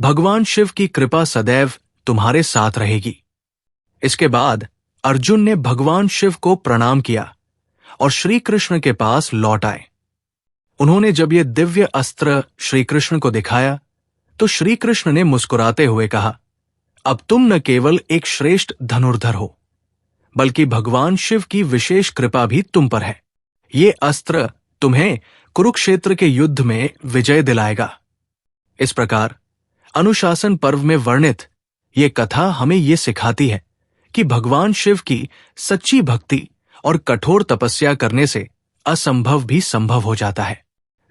भगवान शिव की कृपा सदैव तुम्हारे साथ रहेगी। इसके बाद अर्जुन ने भगवान शिव को प्रणाम किया और श्री कृष्ण के पास लौट आए। उन्होंने जब यह दिव्य अस्त्र श्री कृष्ण को दिखाया तो श्री कृष्ण ने मुस्कुराते हुए कहा, अब तुम न केवल एक श्रेष्ठ धनुर्धर हो बल्कि भगवान शिव की विशेष कृपा भी तुम पर है। ये अस्त्र तुम्हें कुरुक्षेत्र के युद्ध में विजय दिलाएगा। इस प्रकार अनुशासन पर्व में वर्णित ये कथा हमें ये सिखाती है कि भगवान शिव की सच्ची भक्ति और कठोर तपस्या करने से असंभव भी संभव हो जाता है।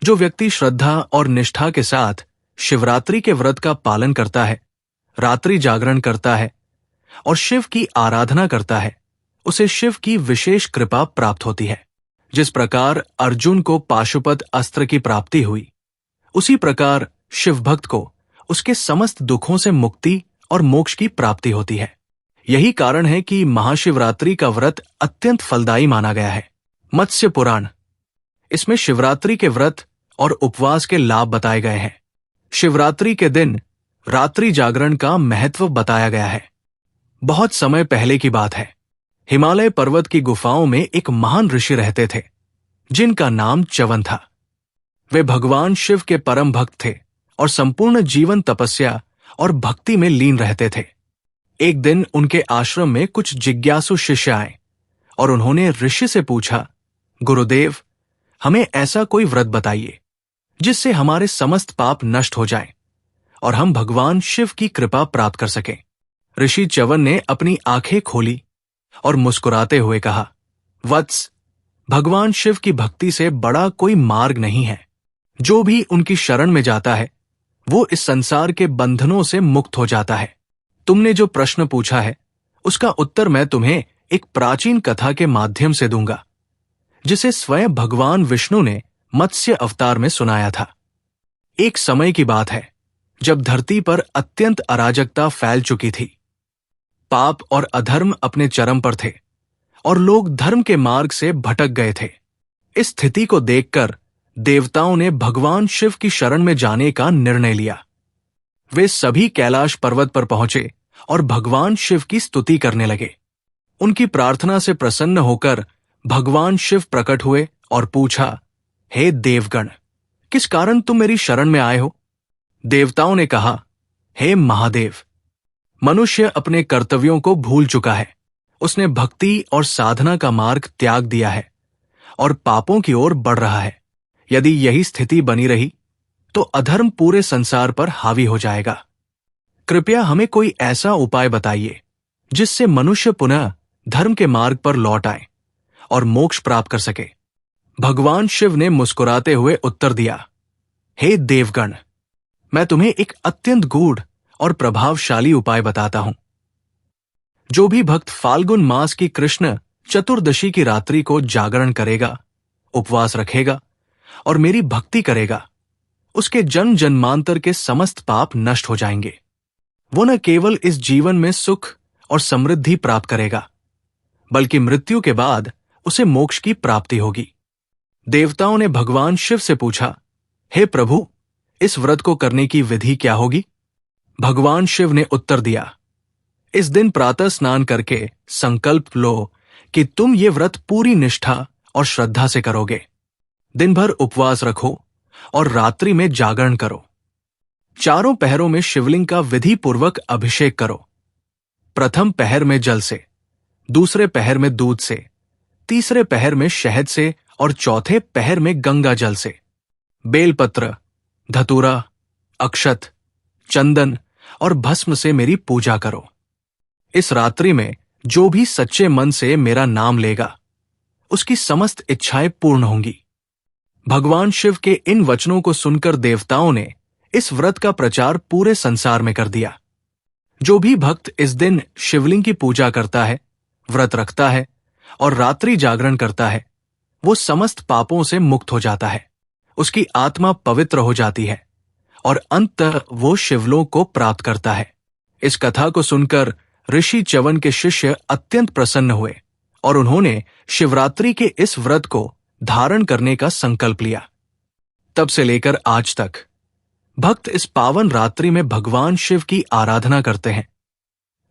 जो व्यक्ति श्रद्धा और निष्ठा के साथ शिवरात्रि के व्रत का पालन करता है, रात्रि जागरण करता है और शिव की आराधना करता है, उसे शिव की विशेष कृपा प्राप्त होती है। जिस प्रकार अर्जुन को पाशुपत अस्त्र की प्राप्ति हुई, उसी प्रकार शिव भक्त को उसके समस्त दुखों से मुक्ति और मोक्ष की प्राप्ति होती है। यही कारण है कि महाशिवरात्रि का व्रत अत्यंत फलदायी माना गया है। मत्स्य पुराण, इसमें शिवरात्रि के व्रत और उपवास के लाभ बताए गए हैं। शिवरात्रि के दिन रात्रि जागरण का महत्व बताया गया है। बहुत समय पहले की बात है, हिमालय पर्वत की गुफाओं में एक महान ऋषि रहते थे जिनका नाम च्यवन था। वे भगवान शिव के परम भक्त थे और संपूर्ण जीवन तपस्या और भक्ति में लीन रहते थे। एक दिन उनके आश्रम में कुछ जिज्ञासु शिष्य आए और उन्होंने ऋषि से पूछा, गुरुदेव, हमें ऐसा कोई व्रत बताइए जिससे हमारे समस्त पाप नष्ट हो जाएं और हम भगवान शिव की कृपा प्राप्त कर सकें। ऋषि च्यवन ने अपनी आंखें खोली और मुस्कुराते हुए कहा, वत्स, भगवान शिव की भक्ति से बड़ा कोई मार्ग नहीं है। जो भी उनकी शरण में जाता है वो इस संसार के बंधनों से मुक्त हो जाता है। तुमने जो प्रश्न पूछा है उसका उत्तर मैं तुम्हें एक प्राचीन कथा के माध्यम से दूंगा जिसे स्वयं भगवान विष्णु ने मत्स्य अवतार में सुनाया था। एक समय की बात है जब धरती पर अत्यंत अराजकता फैल चुकी थी। पाप और अधर्म अपने चरम पर थे और लोग धर्म के मार्ग से भटक गए थे। इस स्थिति को देखकर देवताओं ने भगवान शिव की शरण में जाने का निर्णय लिया। वे सभी कैलाश पर्वत पर पहुंचे और भगवान शिव की स्तुति करने लगे। उनकी प्रार्थना से प्रसन्न होकर भगवान शिव प्रकट हुए और पूछा, हे देवगण, किस कारण तुम मेरी शरण में आए हो? देवताओं ने कहा, हे महादेव, मनुष्य अपने कर्तव्यों को भूल चुका है। उसने भक्ति और साधना का मार्ग त्याग दिया है और पापों की ओर बढ़ रहा है। यदि यही स्थिति बनी रही तो अधर्म पूरे संसार पर हावी हो जाएगा। कृपया हमें कोई ऐसा उपाय बताइए जिससे मनुष्य पुनः धर्म के मार्ग पर लौट आए और मोक्ष प्राप्त कर सके। भगवान शिव ने मुस्कुराते हुए उत्तर दिया, हे देवगण, मैं तुम्हें एक अत्यंत गूढ़ और प्रभावशाली उपाय बताता हूं। जो भी भक्त फाल्गुन मास की कृष्ण चतुर्दशी की रात्रि को जागरण करेगा, उपवास रखेगा और मेरी भक्ति करेगा, उसके जन्म जन्मांतर के समस्त पाप नष्ट हो जाएंगे। वो न केवल इस जीवन में सुख और समृद्धि प्राप्त करेगा बल्कि मृत्यु के बाद उसे मोक्ष की प्राप्ति होगी। देवताओं ने भगवान शिव से पूछा, हे प्रभु, इस व्रत को करने की विधि क्या होगी? भगवान शिव ने उत्तर दिया, इस दिन प्रातः स्नान करके संकल्प लो कि तुम ये व्रत पूरी निष्ठा और श्रद्धा से करोगे। दिन भर उपवास रखो और रात्रि में जागरण करो। चारों पहरों में शिवलिंग का विधि पूर्वक अभिषेक करो। प्रथम पहर में जल से, दूसरे पहर में दूध से, तीसरे पहर में शहद से और चौथे पहर में गंगा जल से बेलपत्र, धतूरा, अक्षत, चंदन और भस्म से मेरी पूजा करो। इस रात्रि में जो भी सच्चे मन से मेरा नाम लेगा, उसकी समस्त इच्छाएं पूर्ण होंगी। भगवान शिव के इन वचनों को सुनकर देवताओं ने इस व्रत का प्रचार पूरे संसार में कर दिया। जो भी भक्त इस दिन शिवलिंग की पूजा करता है, व्रत रखता है और रात्रि जागरण करता है, वो समस्त पापों से मुक्त हो जाता है, उसकी आत्मा पवित्र हो जाती है और अंततः वो शिवलोक को प्राप्त करता है। इस कथा को सुनकर ऋषि च्यवन के शिष्य अत्यंत प्रसन्न हुए और उन्होंने शिवरात्रि के इस व्रत को धारण करने का संकल्प लिया। तब से लेकर आज तक भक्त इस पावन रात्रि में भगवान शिव की आराधना करते हैं,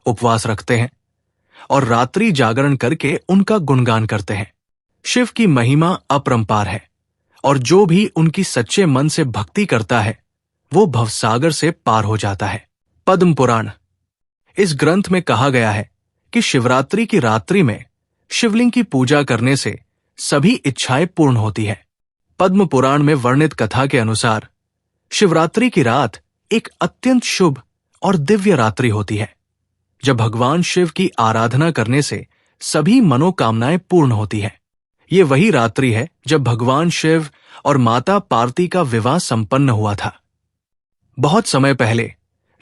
उपवास रखते हैं और रात्रि जागरण करके उनका गुणगान करते हैं। शिव की महिमा अपरंपार है और जो भी उनकी सच्चे मन से भक्ति करता है, वो भवसागर से पार हो जाता है। पद्म पुराण। इस ग्रंथ में कहा गया है कि शिवरात्रि की रात्रि में शिवलिंग की पूजा करने से सभी इच्छाएं पूर्ण होती है। पद्म पुराण में वर्णित कथा के अनुसार शिवरात्रि की रात एक अत्यंत शुभ और दिव्य रात्रि होती है, जब भगवान शिव की आराधना करने से सभी मनोकामनाएं पूर्ण होती है। ये वही रात्रि है जब भगवान शिव और माता पार्वती का विवाह संपन्न हुआ था। बहुत समय पहले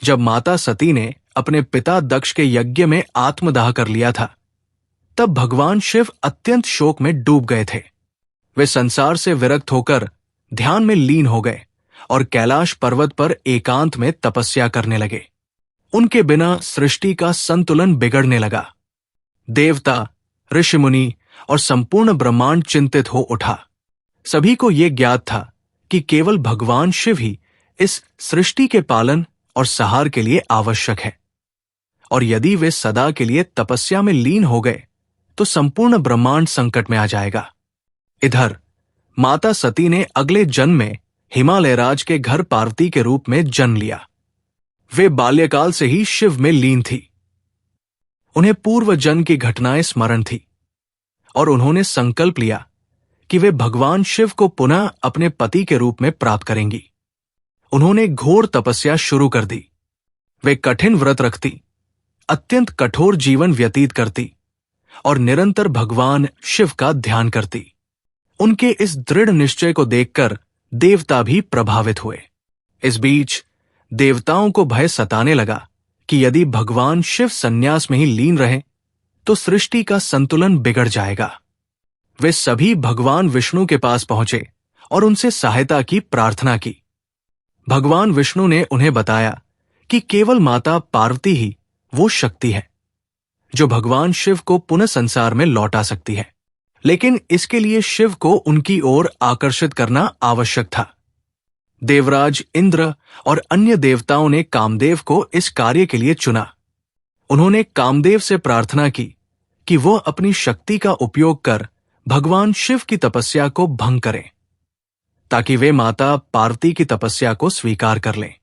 जब माता सती ने अपने पिता दक्ष के यज्ञ में आत्मदाह कर लिया था, तब भगवान शिव अत्यंत शोक में डूब गए थे। वे संसार से विरक्त होकर ध्यान में लीन हो गए और कैलाश पर्वत पर एकांत में तपस्या करने लगे। उनके बिना सृष्टि का संतुलन बिगड़ने लगा। देवता, ऋषि मुनि और संपूर्ण ब्रह्मांड चिंतित हो उठा। सभी को यह ज्ञात था कि केवल भगवान शिव ही इस सृष्टि के पालन और सहार के लिए आवश्यक है, और यदि वे सदा के लिए तपस्या में लीन हो गए तो संपूर्ण ब्रह्मांड संकट में आ जाएगा। इधर माता सती ने अगले जन्म में हिमालयराज के घर पार्वती के रूप में जन्म लिया। वे बाल्यकाल से ही शिव में लीन थी। उन्हें पूर्व जन्म की घटनाएं स्मरण थी और उन्होंने संकल्प लिया कि वे भगवान शिव को पुनः अपने पति के रूप में प्राप्त करेंगी। उन्होंने घोर तपस्या शुरू कर दी। वे कठिन व्रत रखती, अत्यंत कठोर जीवन व्यतीत करती और निरंतर भगवान शिव का ध्यान करती। उनके इस दृढ़ निश्चय को देखकर देवता भी प्रभावित हुए। इस बीच देवताओं को भय सताने लगा कि यदि भगवान शिव संन्यास में ही लीन रहे तो सृष्टि का संतुलन बिगड़ जाएगा। वे सभी भगवान विष्णु के पास पहुंचे और उनसे सहायता की प्रार्थना की। भगवान विष्णु ने उन्हें बताया कि केवल माता पार्वती ही वो शक्ति है जो भगवान शिव को पुनः संसार में लौटा सकती है, लेकिन इसके लिए शिव को उनकी ओर आकर्षित करना आवश्यक था। देवराज इंद्र और अन्य देवताओं ने कामदेव को इस कार्य के लिए चुना। उन्होंने कामदेव से प्रार्थना की कि वो अपनी शक्ति का उपयोग कर भगवान शिव की तपस्या को भंग करें, ताकि वे माता पार्वती की तपस्या को स्वीकार कर लें।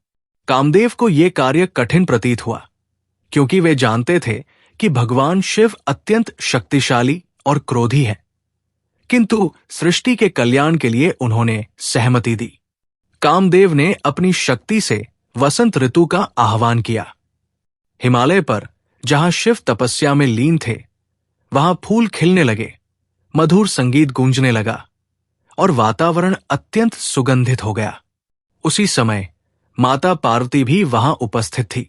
कामदेव को यह कार्य कठिन प्रतीत हुआ, क्योंकि वे जानते थे कि भगवान शिव अत्यंत शक्तिशाली और क्रोधी हैं, किंतु सृष्टि के कल्याण के लिए उन्होंने सहमति दी। कामदेव ने अपनी शक्ति से वसंत ऋतु का आह्वान किया। हिमालय पर जहां शिव तपस्या में लीन थे, वहां फूल खिलने लगे, मधुर संगीत गूंजने लगा और वातावरण अत्यंत सुगंधित हो गया। उसी समय माता पार्वती भी वहां उपस्थित थी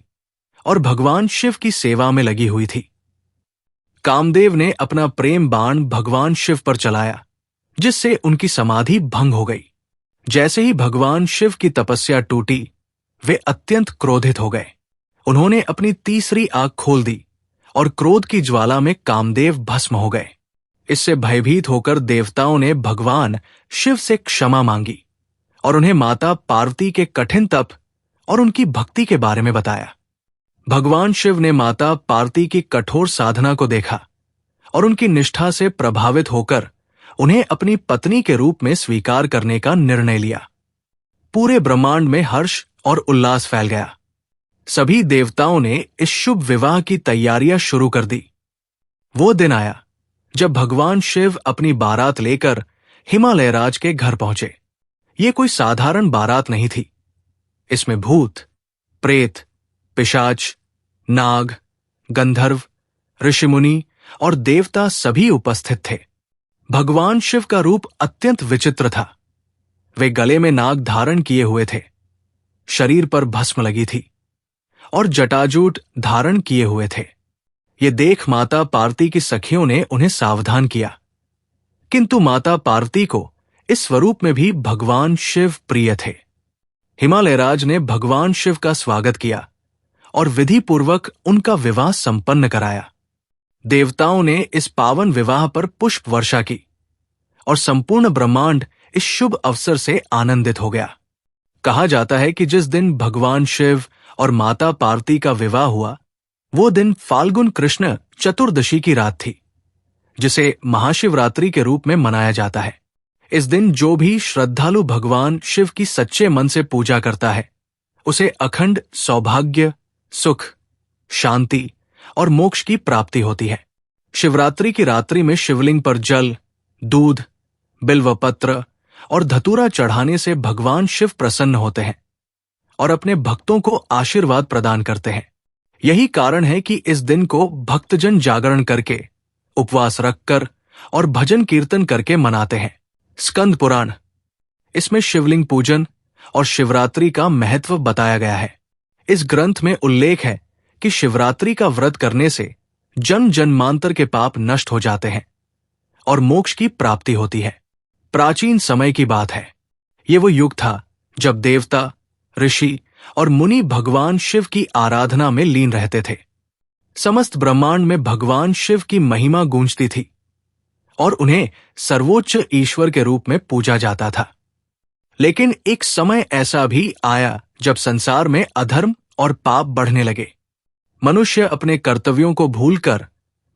और भगवान शिव की सेवा में लगी हुई थी। कामदेव ने अपना प्रेम बाण भगवान शिव पर चलाया, जिससे उनकी समाधि भंग हो गई। जैसे ही भगवान शिव की तपस्या टूटी, वे अत्यंत क्रोधित हो गए। उन्होंने अपनी तीसरी आंख खोल दी और क्रोध की ज्वाला में कामदेव भस्म हो गए। इससे भयभीत होकर देवताओं ने भगवान शिव से क्षमा मांगी और उन्हें माता पार्वती के कठिन तप और उनकी भक्ति के बारे में बताया। भगवान शिव ने माता पार्वती की कठोर साधना को देखा और उनकी निष्ठा से प्रभावित होकर उन्हें अपनी पत्नी के रूप में स्वीकार करने का निर्णय लिया। पूरे ब्रह्मांड में हर्ष और उल्लास फैल गया। सभी देवताओं ने इस शुभ विवाह की तैयारियां शुरू कर दी। वो दिन आया जब भगवान शिव अपनी बारात लेकर हिमालय राज के घर पहुंचे। ये कोई साधारण बारात नहीं थी। इसमें भूत, प्रेत, पिशाच, नाग, गंधर्व, ऋषिमुनि और देवता सभी उपस्थित थे। भगवान शिव का रूप अत्यंत विचित्र था। वे गले में नाग धारण किए हुए थे, शरीर पर भस्म लगी थी और जटाजूट धारण किए हुए थे। ये देख माता पार्वती की सखियों ने उन्हें सावधान किया, किंतु माता पार्वती को इस स्वरूप में भी भगवान शिव प्रिय थे। हिमालय राज ने भगवान शिव का स्वागत किया और विधि पूर्वक उनका विवाह संपन्न कराया। देवताओं ने इस पावन विवाह पर पुष्प वर्षा की और संपूर्ण ब्रह्मांड इस शुभ अवसर से आनंदित हो गया। कहा जाता है कि जिस दिन भगवान शिव और माता पार्वती का विवाह हुआ, वो दिन फाल्गुन कृष्ण चतुर्दशी की रात थी, जिसे महाशिवरात्रि के रूप में मनाया जाता है। इस दिन जो भी श्रद्धालु भगवान शिव की सच्चे मन से पूजा करता है, उसे अखंड सौभाग्य, सुख, शांति और मोक्ष की प्राप्ति होती है। शिवरात्रि की रात्रि में शिवलिंग पर जल, दूध, बिल्वपत्र और धतूरा चढ़ाने से भगवान शिव प्रसन्न होते हैं और अपने भक्तों को आशीर्वाद प्रदान करते हैं। यही कारण है कि इस दिन को भक्तजन जागरण करके, उपवास रखकर और भजन कीर्तन करके मनाते हैं। स्कंद पुराण, इसमें शिवलिंग पूजन और शिवरात्रि का महत्व बताया गया है। इस ग्रंथ में उल्लेख है कि शिवरात्रि का व्रत करने से जन्म जन्मांतर के पाप नष्ट हो जाते हैं और मोक्ष की प्राप्ति होती है। प्राचीन समय की बात है। ये वो युग था जब देवता, ऋषि और मुनि भगवान शिव की आराधना में लीन रहते थे। समस्त ब्रह्मांड में भगवान शिव की महिमा गूंजती थी और उन्हें सर्वोच्च ईश्वर के रूप में पूजा जाता था। लेकिन एक समय ऐसा भी आया जब संसार में अधर्म और पाप बढ़ने लगे। मनुष्य अपने कर्तव्यों को भूलकर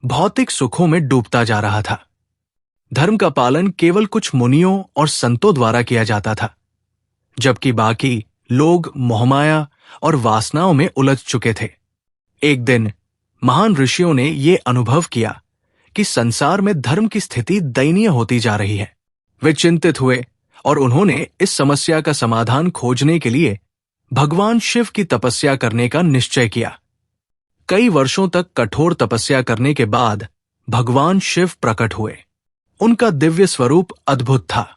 भौतिक सुखों में डूबता जा रहा था। धर्म का पालन केवल कुछ मुनियों और संतों द्वारा किया जाता था, जबकि बाकी लोग मोहमाया और वासनाओं में उलझ चुके थे। एक दिन महान ऋषियों ने यह अनुभव किया कि संसार में धर्म की स्थिति दयनीय होती जा रही है। वे चिंतित हुए और उन्होंने इस समस्या का समाधान खोजने के लिए भगवान शिव की तपस्या करने का निश्चय किया। कई वर्षों तक कठोर तपस्या करने के बाद भगवान शिव प्रकट हुए। उनका दिव्य स्वरूप अद्भुत था।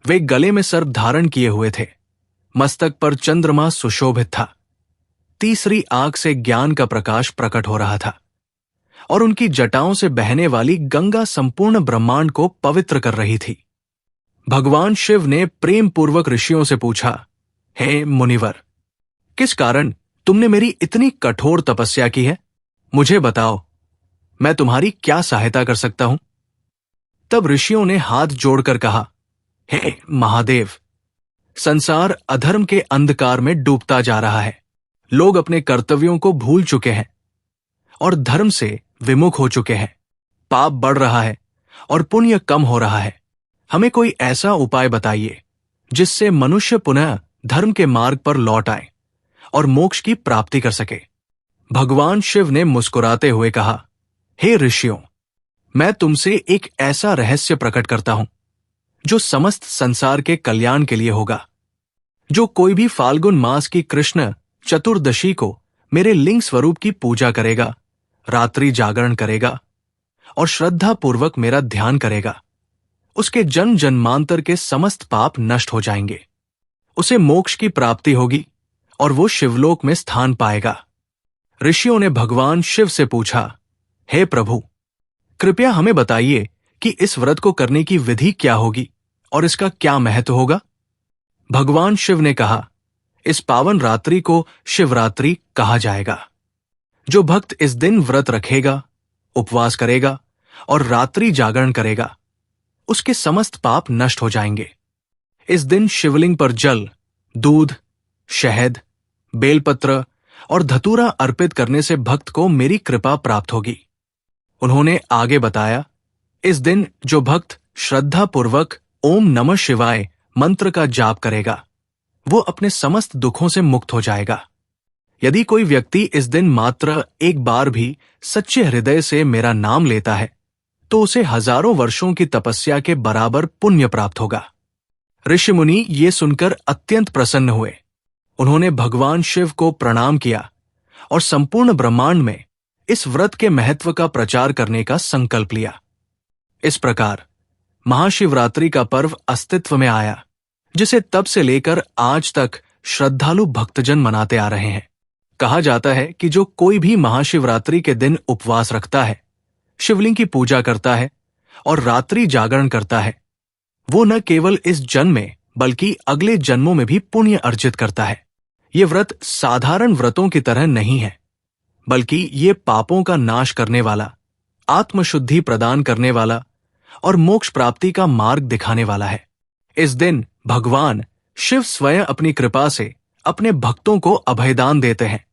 वे गले में सर्प धारण किए हुए थे, मस्तक पर चंद्रमा सुशोभित था, तीसरी आंख से ज्ञान का प्रकाश प्रकट हो रहा था और उनकी जटाओं से बहने वाली गंगा संपूर्ण ब्रह्मांड को पवित्र कर रही थी। भगवान शिव ने प्रेम पूर्वक ऋषियों से पूछा, हे मुनिवर, किस कारण तुमने मेरी इतनी कठोर तपस्या की है? मुझे बताओ, मैं तुम्हारी क्या सहायता कर सकता हूं? तब ऋषियों ने हाथ जोड़कर कहा, हे महादेव, संसार अधर्म के अंधकार में डूबता जा रहा है। लोग अपने कर्तव्यों को भूल चुके हैं और धर्म से विमुख हो चुके हैं। पाप बढ़ रहा है और पुण्य कम हो रहा है। हमें कोई ऐसा उपाय बताइए जिससे मनुष्य पुनः धर्म के मार्ग पर लौट आए और मोक्ष की प्राप्ति कर सके। भगवान शिव ने मुस्कुराते हुए कहा, हे ऋषियों, मैं तुमसे एक ऐसा रहस्य प्रकट करता हूं जो समस्त संसार के कल्याण के लिए होगा। जो कोई भी फाल्गुन मास की कृष्ण चतुर्दशी को मेरे लिंग स्वरूप की पूजा करेगा, रात्रि जागरण करेगा और श्रद्धा पूर्वक मेरा ध्यान करेगा, उसके जन्म जन्मांतर के समस्त पाप नष्ट हो जाएंगे। उसे मोक्ष की प्राप्ति होगी और वो शिवलोक में स्थान पाएगा। ऋषियों ने भगवान शिव से पूछा, हे प्रभु, कृपया हमें बताइए कि इस व्रत को करने की विधि क्या होगी और इसका क्या महत्व होगा? भगवान शिव ने कहा, इस पावन रात्रि को शिवरात्रि कहा जाएगा। जो भक्त इस दिन व्रत रखेगा, उपवास करेगा और रात्रि जागरण करेगा, उसके समस्त पाप नष्ट हो जाएंगे। इस दिन शिवलिंग पर जल, दूध, शहद, बेलपत्र और धतूरा अर्पित करने से भक्त को मेरी कृपा प्राप्त होगी। उन्होंने आगे बताया, इस दिन जो भक्त श्रद्धा पूर्वक ओम नमः शिवाय मंत्र का जाप करेगा, वो अपने समस्त दुखों से मुक्त हो जाएगा। यदि कोई व्यक्ति इस दिन मात्र एक बार भी सच्चे हृदय से मेरा नाम लेता है, तो उसे हजारों वर्षों की तपस्या के बराबर पुण्य प्राप्त होगा। ऋषिमुनि ये सुनकर अत्यंत प्रसन्न हुए। उन्होंने भगवान शिव को प्रणाम किया और संपूर्ण ब्रह्मांड में इस व्रत के महत्व का प्रचार करने का संकल्प लिया। इस प्रकार महाशिवरात्रि का पर्व अस्तित्व में आया, जिसे तब से लेकर आज तक श्रद्धालु भक्तजन मनाते आ रहे हैं। कहा जाता है कि जो कोई भी महाशिवरात्रि के दिन उपवास रखता है, शिवलिंग की पूजा करता है और रात्रि जागरण करता है, वो न केवल इस जन्म में बल्कि अगले जन्मों में भी पुण्य अर्जित करता है। ये व्रत साधारण व्रतों की तरह नहीं है, बल्कि ये पापों का नाश करने वाला, आत्मशुद्धि प्रदान करने वाला और मोक्ष प्राप्ति का मार्ग दिखाने वाला है। इस दिन भगवान शिव स्वयं अपनी कृपा से अपने भक्तों को अभयदान देते हैं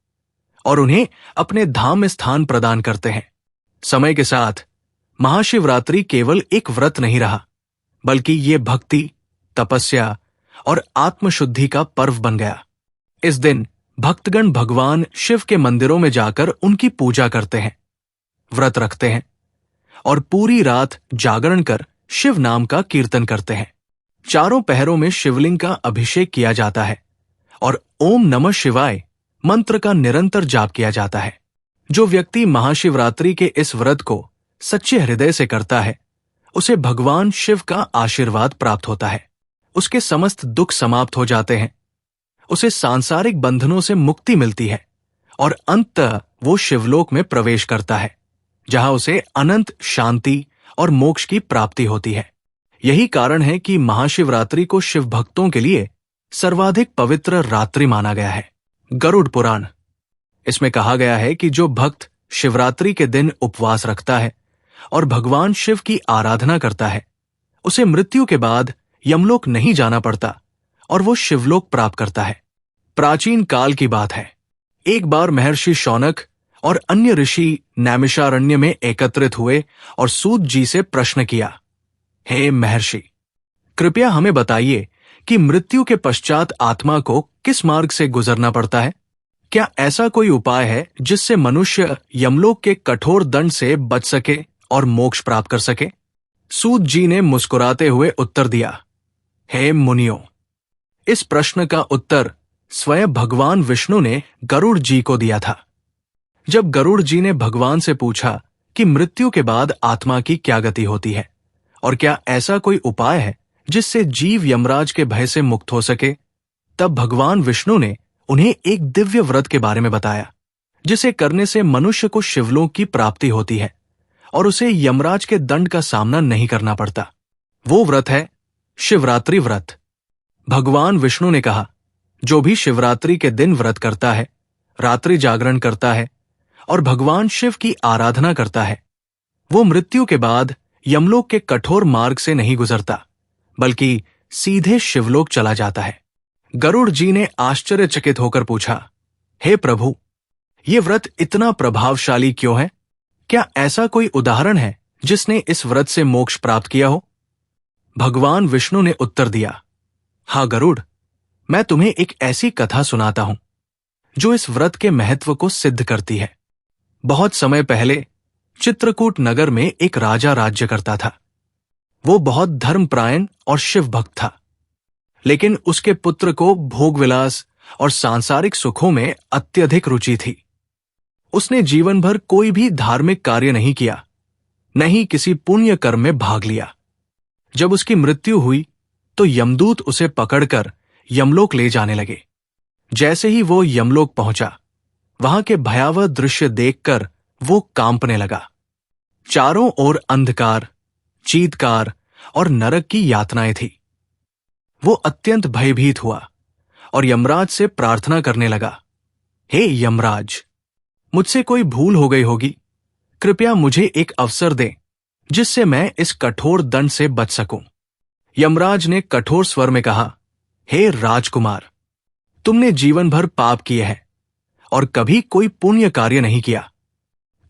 और उन्हें अपने धाम में स्थान प्रदान करते हैं। समय के साथ महाशिवरात्रि केवल एक व्रत नहीं रहा, बल्कि ये भक्ति, तपस्या और आत्मशुद्धि का पर्व बन गया। इस दिन भक्तगण भगवान शिव के मंदिरों में जाकर उनकी पूजा करते हैं, व्रत रखते हैं और पूरी रात जागरण कर शिव नाम का कीर्तन करते हैं। चारों पहरों में शिवलिंग का अभिषेक किया जाता है और ओम नमः शिवाय मंत्र का निरंतर जाप किया जाता है। जो व्यक्ति महाशिवरात्रि के इस व्रत को सच्चे हृदय से करता है, उसे भगवान शिव का आशीर्वाद प्राप्त होता है। उसके समस्त दुख समाप्त हो जाते हैं, उसे सांसारिक बंधनों से मुक्ति मिलती है और अंततः वो शिवलोक में प्रवेश करता है, जहां उसे अनंत शांति और मोक्ष की प्राप्ति होती है। यही कारण है कि महाशिवरात्रि को शिव भक्तों के लिए सर्वाधिक पवित्र रात्रि माना गया है। गरुड़ पुराण, इसमें कहा गया है कि जो भक्त शिवरात्रि के दिन उपवास रखता है और भगवान शिव की आराधना करता है, उसे मृत्यु के बाद यमलोक नहीं जाना पड़ता और वो शिवलोक प्राप्त करता है। प्राचीन काल की बात है, एक बार महर्षि शौनक और अन्य ऋषि नैमिषारण्य में एकत्रित हुए और सूत जी से प्रश्न किया, हे महर्षि, कृपया हमें बताइए कि मृत्यु के पश्चात आत्मा को किस मार्ग से गुजरना पड़ता है? क्या ऐसा कोई उपाय है जिससे मनुष्य यमलोक के कठोर दंड से बच सके और मोक्ष प्राप्त कर सके? सूत जी ने मुस्कुराते हुए उत्तर दिया, हे मुनियों, इस प्रश्न का उत्तर स्वयं भगवान विष्णु ने गरुड़ जी को दिया था। जब गरुड़ जी ने भगवान से पूछा कि मृत्यु के बाद आत्मा की क्या गति होती है और क्या ऐसा कोई उपाय है जिससे जीव यमराज के भय से मुक्त हो सके, तब भगवान विष्णु ने उन्हें एक दिव्य व्रत के बारे में बताया, जिसे करने से मनुष्य को शिवलोक की प्राप्ति होती है और उसे यमराज के दंड का सामना नहीं करना पड़ता। वो व्रत है शिवरात्रि व्रत। भगवान विष्णु ने कहा, जो भी शिवरात्रि के दिन व्रत करता है, रात्रि जागरण करता है और भगवान शिव की आराधना करता है, वो मृत्यु के बाद यमलोक के कठोर मार्ग से नहीं गुजरता, बल्कि सीधे शिवलोक चला जाता है। गरुड़ जी ने आश्चर्यचकित होकर पूछा, हे प्रभु, ये व्रत इतना प्रभावशाली क्यों है? क्या ऐसा कोई उदाहरण है जिसने इस व्रत से मोक्ष प्राप्त किया हो? भगवान विष्णु ने उत्तर दिया, हाँ गरुड़, मैं तुम्हें एक ऐसी कथा सुनाता हूं जो इस व्रत के महत्व को सिद्ध करती है। बहुत समय पहले चित्रकूट नगर में एक राजा राज्य करता था। वो बहुत धर्मपरायण और शिव भक्त था, लेकिन उसके पुत्र को भोगविलास और सांसारिक सुखों में अत्यधिक रुचि थी। उसने जीवन भर कोई भी धार्मिक कार्य नहीं किया, न ही किसी पुण्य कर्म में भाग लिया। जब उसकी मृत्यु हुई तो यमदूत उसे पकड़कर यमलोक ले जाने लगे। जैसे ही वो यमलोक पहुंचा, वहां के भयावह दृश्य देखकर वो कांपने लगा। चारों ओर अंधकार, चीत्कार और नरक की यातनाएं थी। वो अत्यंत भयभीत हुआ और यमराज से प्रार्थना करने लगा, हे यमराज, मुझसे कोई भूल हो गई होगी, कृपया मुझे एक अवसर दें जिससे मैं इस कठोर दंड से बच सकूं। यमराज ने कठोर स्वर में कहा, हे राजकुमार, तुमने जीवन भर पाप किए हैं और कभी कोई पुण्य कार्य नहीं किया।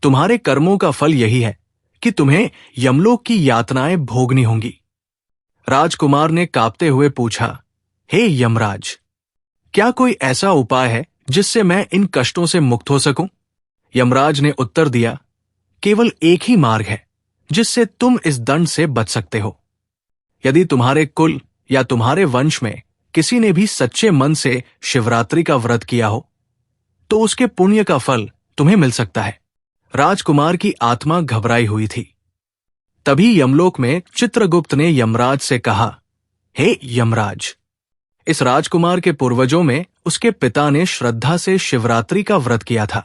तुम्हारे कर्मों का फल यही है कि तुम्हें यमलोक की यातनाएं भोगनी होंगी। राजकुमार ने कांपते हुए पूछा, हे यमराज, क्या कोई ऐसा उपाय है जिससे मैं इन कष्टों से मुक्त हो सकूं? यमराज ने उत्तर दिया, केवल एक ही मार्ग है जिससे तुम इस दंड से बच सकते हो। यदि तुम्हारे कुल या तुम्हारे वंश में किसी ने भी सच्चे मन से शिवरात्रि का व्रत किया हो तो उसके पुण्य का फल तुम्हें मिल सकता है। राजकुमार की आत्मा घबराई हुई थी। तभी यमलोक में चित्रगुप्त ने यमराज से कहा, हे यमराज, इस राजकुमार के पूर्वजों में उसके पिता ने श्रद्धा से शिवरात्रि का व्रत किया था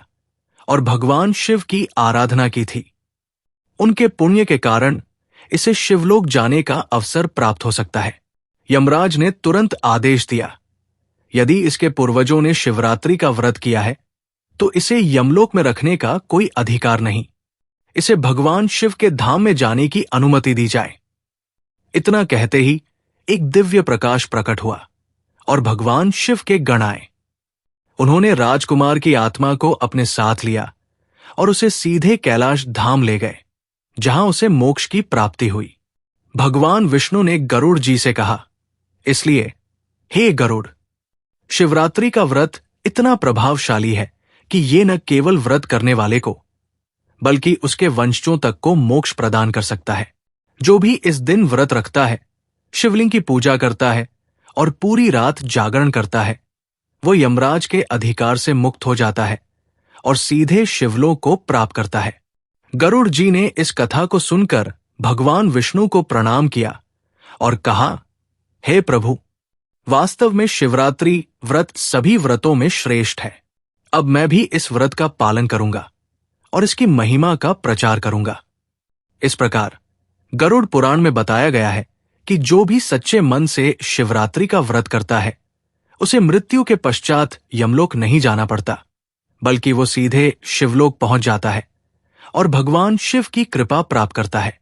और भगवान शिव की आराधना की थी। उनके पुण्य के कारण इसे शिवलोक जाने का अवसर प्राप्त हो सकता है। यमराज ने तुरंत आदेश दिया, यदि इसके पूर्वजों ने शिवरात्रि का व्रत किया है तो इसे यमलोक में रखने का कोई अधिकार नहीं। इसे भगवान शिव के धाम में जाने की अनुमति दी जाए। इतना कहते ही एक दिव्य प्रकाश प्रकट हुआ और भगवान शिव के गण आए। उन्होंने राजकुमार की आत्मा को अपने साथ लिया और उसे सीधे कैलाश धाम ले गए, जहां उसे मोक्ष की प्राप्ति हुई। भगवान विष्णु ने गरुड़ जी से कहा, इसलिए हे गरुड़, शिवरात्रि का व्रत इतना प्रभावशाली है कि ये न केवल व्रत करने वाले को बल्कि उसके वंशजों तक को मोक्ष प्रदान कर सकता है। जो भी इस दिन व्रत रखता है, शिवलिंग की पूजा करता है और पूरी रात जागरण करता है, वो यमराज के अधिकार से मुक्त हो जाता है और सीधे शिवलोक को प्राप्त करता है। गरुड़ जी ने इस कथा को सुनकर भगवान विष्णु को प्रणाम किया और कहा, हे प्रभु, वास्तव में शिवरात्रि व्रत सभी व्रतों में श्रेष्ठ है। अब मैं भी इस व्रत का पालन करूंगा और इसकी महिमा का प्रचार करूंगा। इस प्रकार गरुड़ पुराण में बताया गया है कि जो भी सच्चे मन से शिवरात्रि का व्रत करता है, उसे मृत्यु के पश्चात यमलोक नहीं जाना पड़ता, बल्कि वो सीधे शिवलोक पहुंच जाता है और भगवान शिव की कृपा प्राप्त करता है।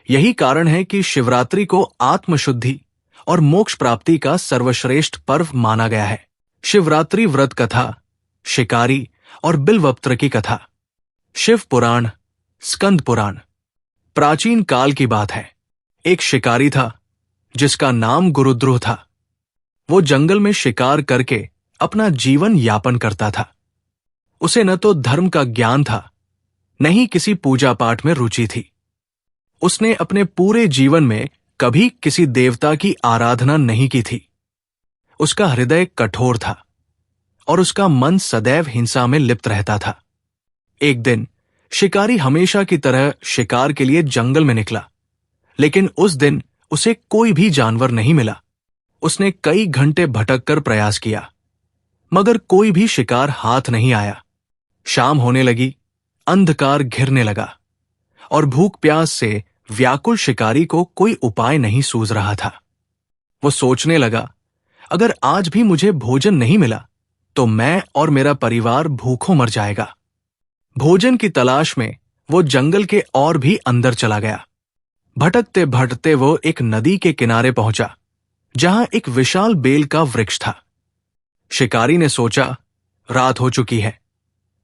यही कारण है कि शिवरात्रि को आत्मशुद्धि और मोक्ष प्राप्ति का सर्वश्रेष्ठ पर्व माना गया है। शिवरात्रि व्रत कथा, शिकारी और बिल्वपत्र की कथा। शिव पुराण, स्कंद पुराण। प्राचीन काल की बात है। एक शिकारी था जिसका नाम गुरुद्रुह था। वो जंगल में शिकार करके अपना जीवन यापन करता था। उसे न तो धर्म का ज्ञान था, न ही किसी पूजा पाठ में रुचि थी। उसने अपने पूरे जीवन में कभी किसी देवता की आराधना नहीं की थी। उसका हृदय कठोर था और उसका मन सदैव हिंसा में लिप्त रहता था। एक दिन शिकारी हमेशा की तरह शिकार के लिए जंगल में निकला, लेकिन उस दिन उसे कोई भी जानवर नहीं मिला। उसने कई घंटे भटककर प्रयास किया, मगर कोई भी शिकार हाथ नहीं आया। शाम होने लगी, अंधकार घिरने लगा और भूख प्यास से व्याकुल शिकारी को कोई उपाय नहीं सूझ रहा था। वो सोचने लगा, अगर आज भी मुझे भोजन नहीं मिला तो मैं और मेरा परिवार भूखों मर जाएगा। भोजन की तलाश में वो जंगल के और भी अंदर चला गया। भटकते भटकते वो एक नदी के किनारे पहुंचा, जहां एक विशाल बेल का वृक्ष था। शिकारी ने सोचा, रात हो चुकी है,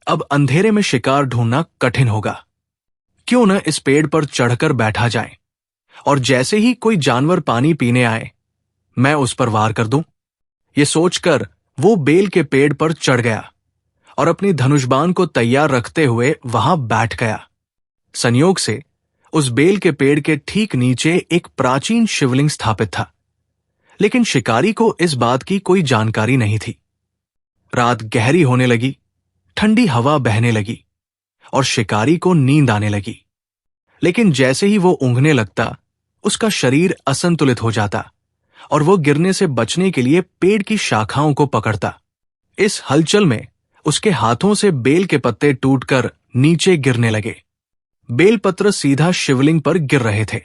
अब अंधेरे में शिकार ढूंढना कठिन होगा। क्यों न इस पेड़ पर चढ़कर बैठा जाए और जैसे ही कोई जानवर पानी पीने आए, मैं उस पर वार कर दूं। ये सोचकर वो बेल के पेड़ पर चढ़ गया और अपनी धनुषबाण को तैयार रखते हुए वहां बैठ गया। संयोग से उस बेल के पेड़ के ठीक नीचे एक प्राचीन शिवलिंग स्थापित था, लेकिन शिकारी को इस बात की कोई जानकारी नहीं थी। रात गहरी होने लगी, ठंडी हवा बहने लगी और शिकारी को नींद आने लगी। लेकिन जैसे ही वो ऊँघने लगता, उसका शरीर असंतुलित हो जाता और वो गिरने से बचने के लिए पेड़ की शाखाओं को पकड़ता। इस हलचल में उसके हाथों से बेल के पत्ते टूटकर नीचे गिरने लगे। बेलपत्र सीधा शिवलिंग पर गिर रहे थे।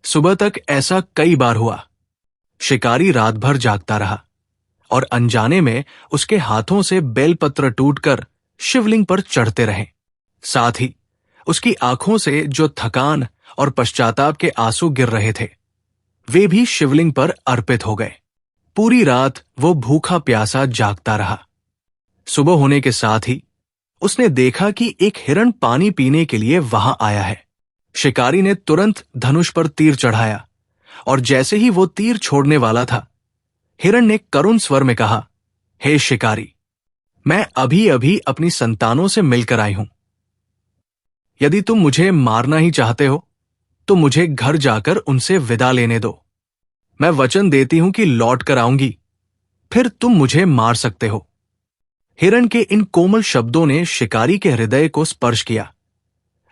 सुबह तक ऐसा कई बार हुआ। शिकारी रात भर जागता रहा और अनजाने में उसके हाथों से बेलपत्र टूटकर शिवलिंग पर चढ़ते रहे। साथ ही उसकी आंखों से जो थकान और पश्चाताप के आंसू गिर रहे थे, वे भी शिवलिंग पर अर्पित हो गए। पूरी रात वो भूखा प्यासा जागता रहा। सुबह होने के साथ ही उसने देखा कि एक हिरण पानी पीने के लिए वहां आया है। शिकारी ने तुरंत धनुष पर तीर चढ़ाया और जैसे ही वो तीर छोड़ने वाला था, हिरण ने करुण स्वर में कहा, हे शिकारी, मैं अभी अभी अपनी संतानों से मिलकर आई हूं। यदि तुम मुझे मारना ही चाहते हो तो मुझे घर जाकर उनसे विदा लेने दो। मैं वचन देती हूं कि लौट कर आऊंगी, फिर तुम मुझे मार सकते हो। हिरण के इन कोमल शब्दों ने शिकारी के हृदय को स्पर्श किया,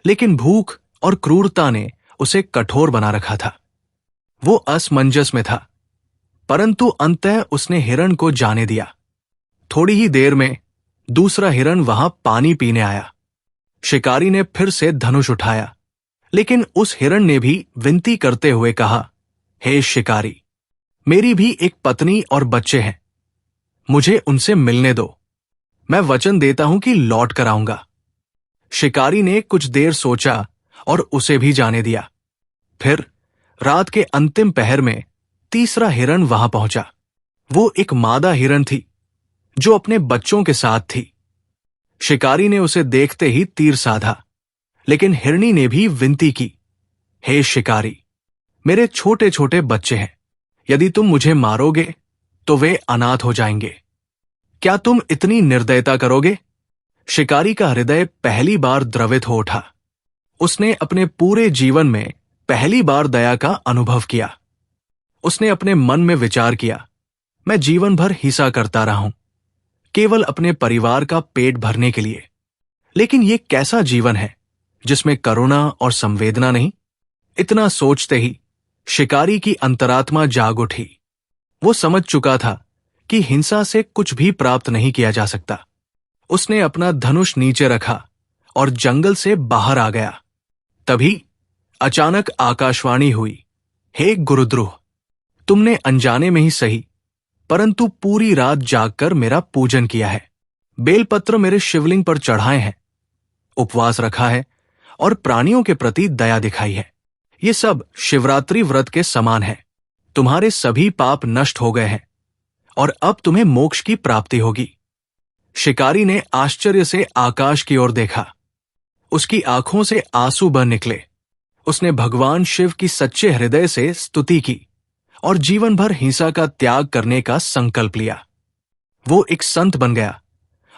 लेकिन भूख और क्रूरता ने उसे कठोर बना रखा था। वो असमंजस में था, परंतु अंततः उसने हिरण को जाने दिया। थोड़ी ही देर में दूसरा हिरण वहां पानी पीने आया। शिकारी ने फिर से धनुष उठाया, लेकिन उस हिरण ने भी विनती करते हुए कहा, हे शिकारी, मेरी भी एक पत्नी और बच्चे हैं, मुझे उनसे मिलने दो। मैं वचन देता हूं कि लौट कर आऊंगा। शिकारी ने कुछ देर सोचा और उसे भी जाने दिया। फिर रात के अंतिम पहर में तीसरा हिरण वहां पहुंचा। वो एक मादा हिरण थी जो अपने बच्चों के साथ थी। शिकारी ने उसे देखते ही तीर साधा, लेकिन हिरनी ने भी विनती की, हे शिकारी, मेरे छोटे छोटे बच्चे हैं, यदि तुम मुझे मारोगे तो वे अनाथ हो जाएंगे। क्या तुम इतनी निर्दयता करोगे? शिकारी का हृदय पहली बार द्रवित हो उठा। उसने अपने पूरे जीवन में पहली बार दया का अनुभव किया। उसने अपने मन में विचार किया, मैं जीवन भर हिंसा करता रहा हूं, केवल अपने परिवार का पेट भरने के लिए। लेकिन यह कैसा जीवन है जिसमें करुणा और संवेदना नहीं? इतना सोचते ही शिकारी की अंतरात्मा जाग उठी। वो समझ चुका था कि हिंसा से कुछ भी प्राप्त नहीं किया जा सकता। उसने अपना धनुष नीचे रखा और जंगल से बाहर आ गया। तभी अचानक आकाशवाणी हुई, हे गुरुद्रोह, तुमने अनजाने में ही सही, परंतु पूरी रात जागकर मेरा पूजन किया है, बेलपत्र मेरे शिवलिंग पर चढ़ाए हैं, उपवास रखा है और प्राणियों के प्रति दया दिखाई है। ये सब शिवरात्रि व्रत के समान है। तुम्हारे सभी पाप नष्ट हो गए हैं और अब तुम्हें मोक्ष की प्राप्ति होगी। शिकारी ने आश्चर्य से आकाश की ओर देखा। उसकी आंखों से आंसू बह निकले। उसने भगवान शिव की सच्चे हृदय से स्तुति की और जीवन भर हिंसा का त्याग करने का संकल्प लिया। वो एक संत बन गया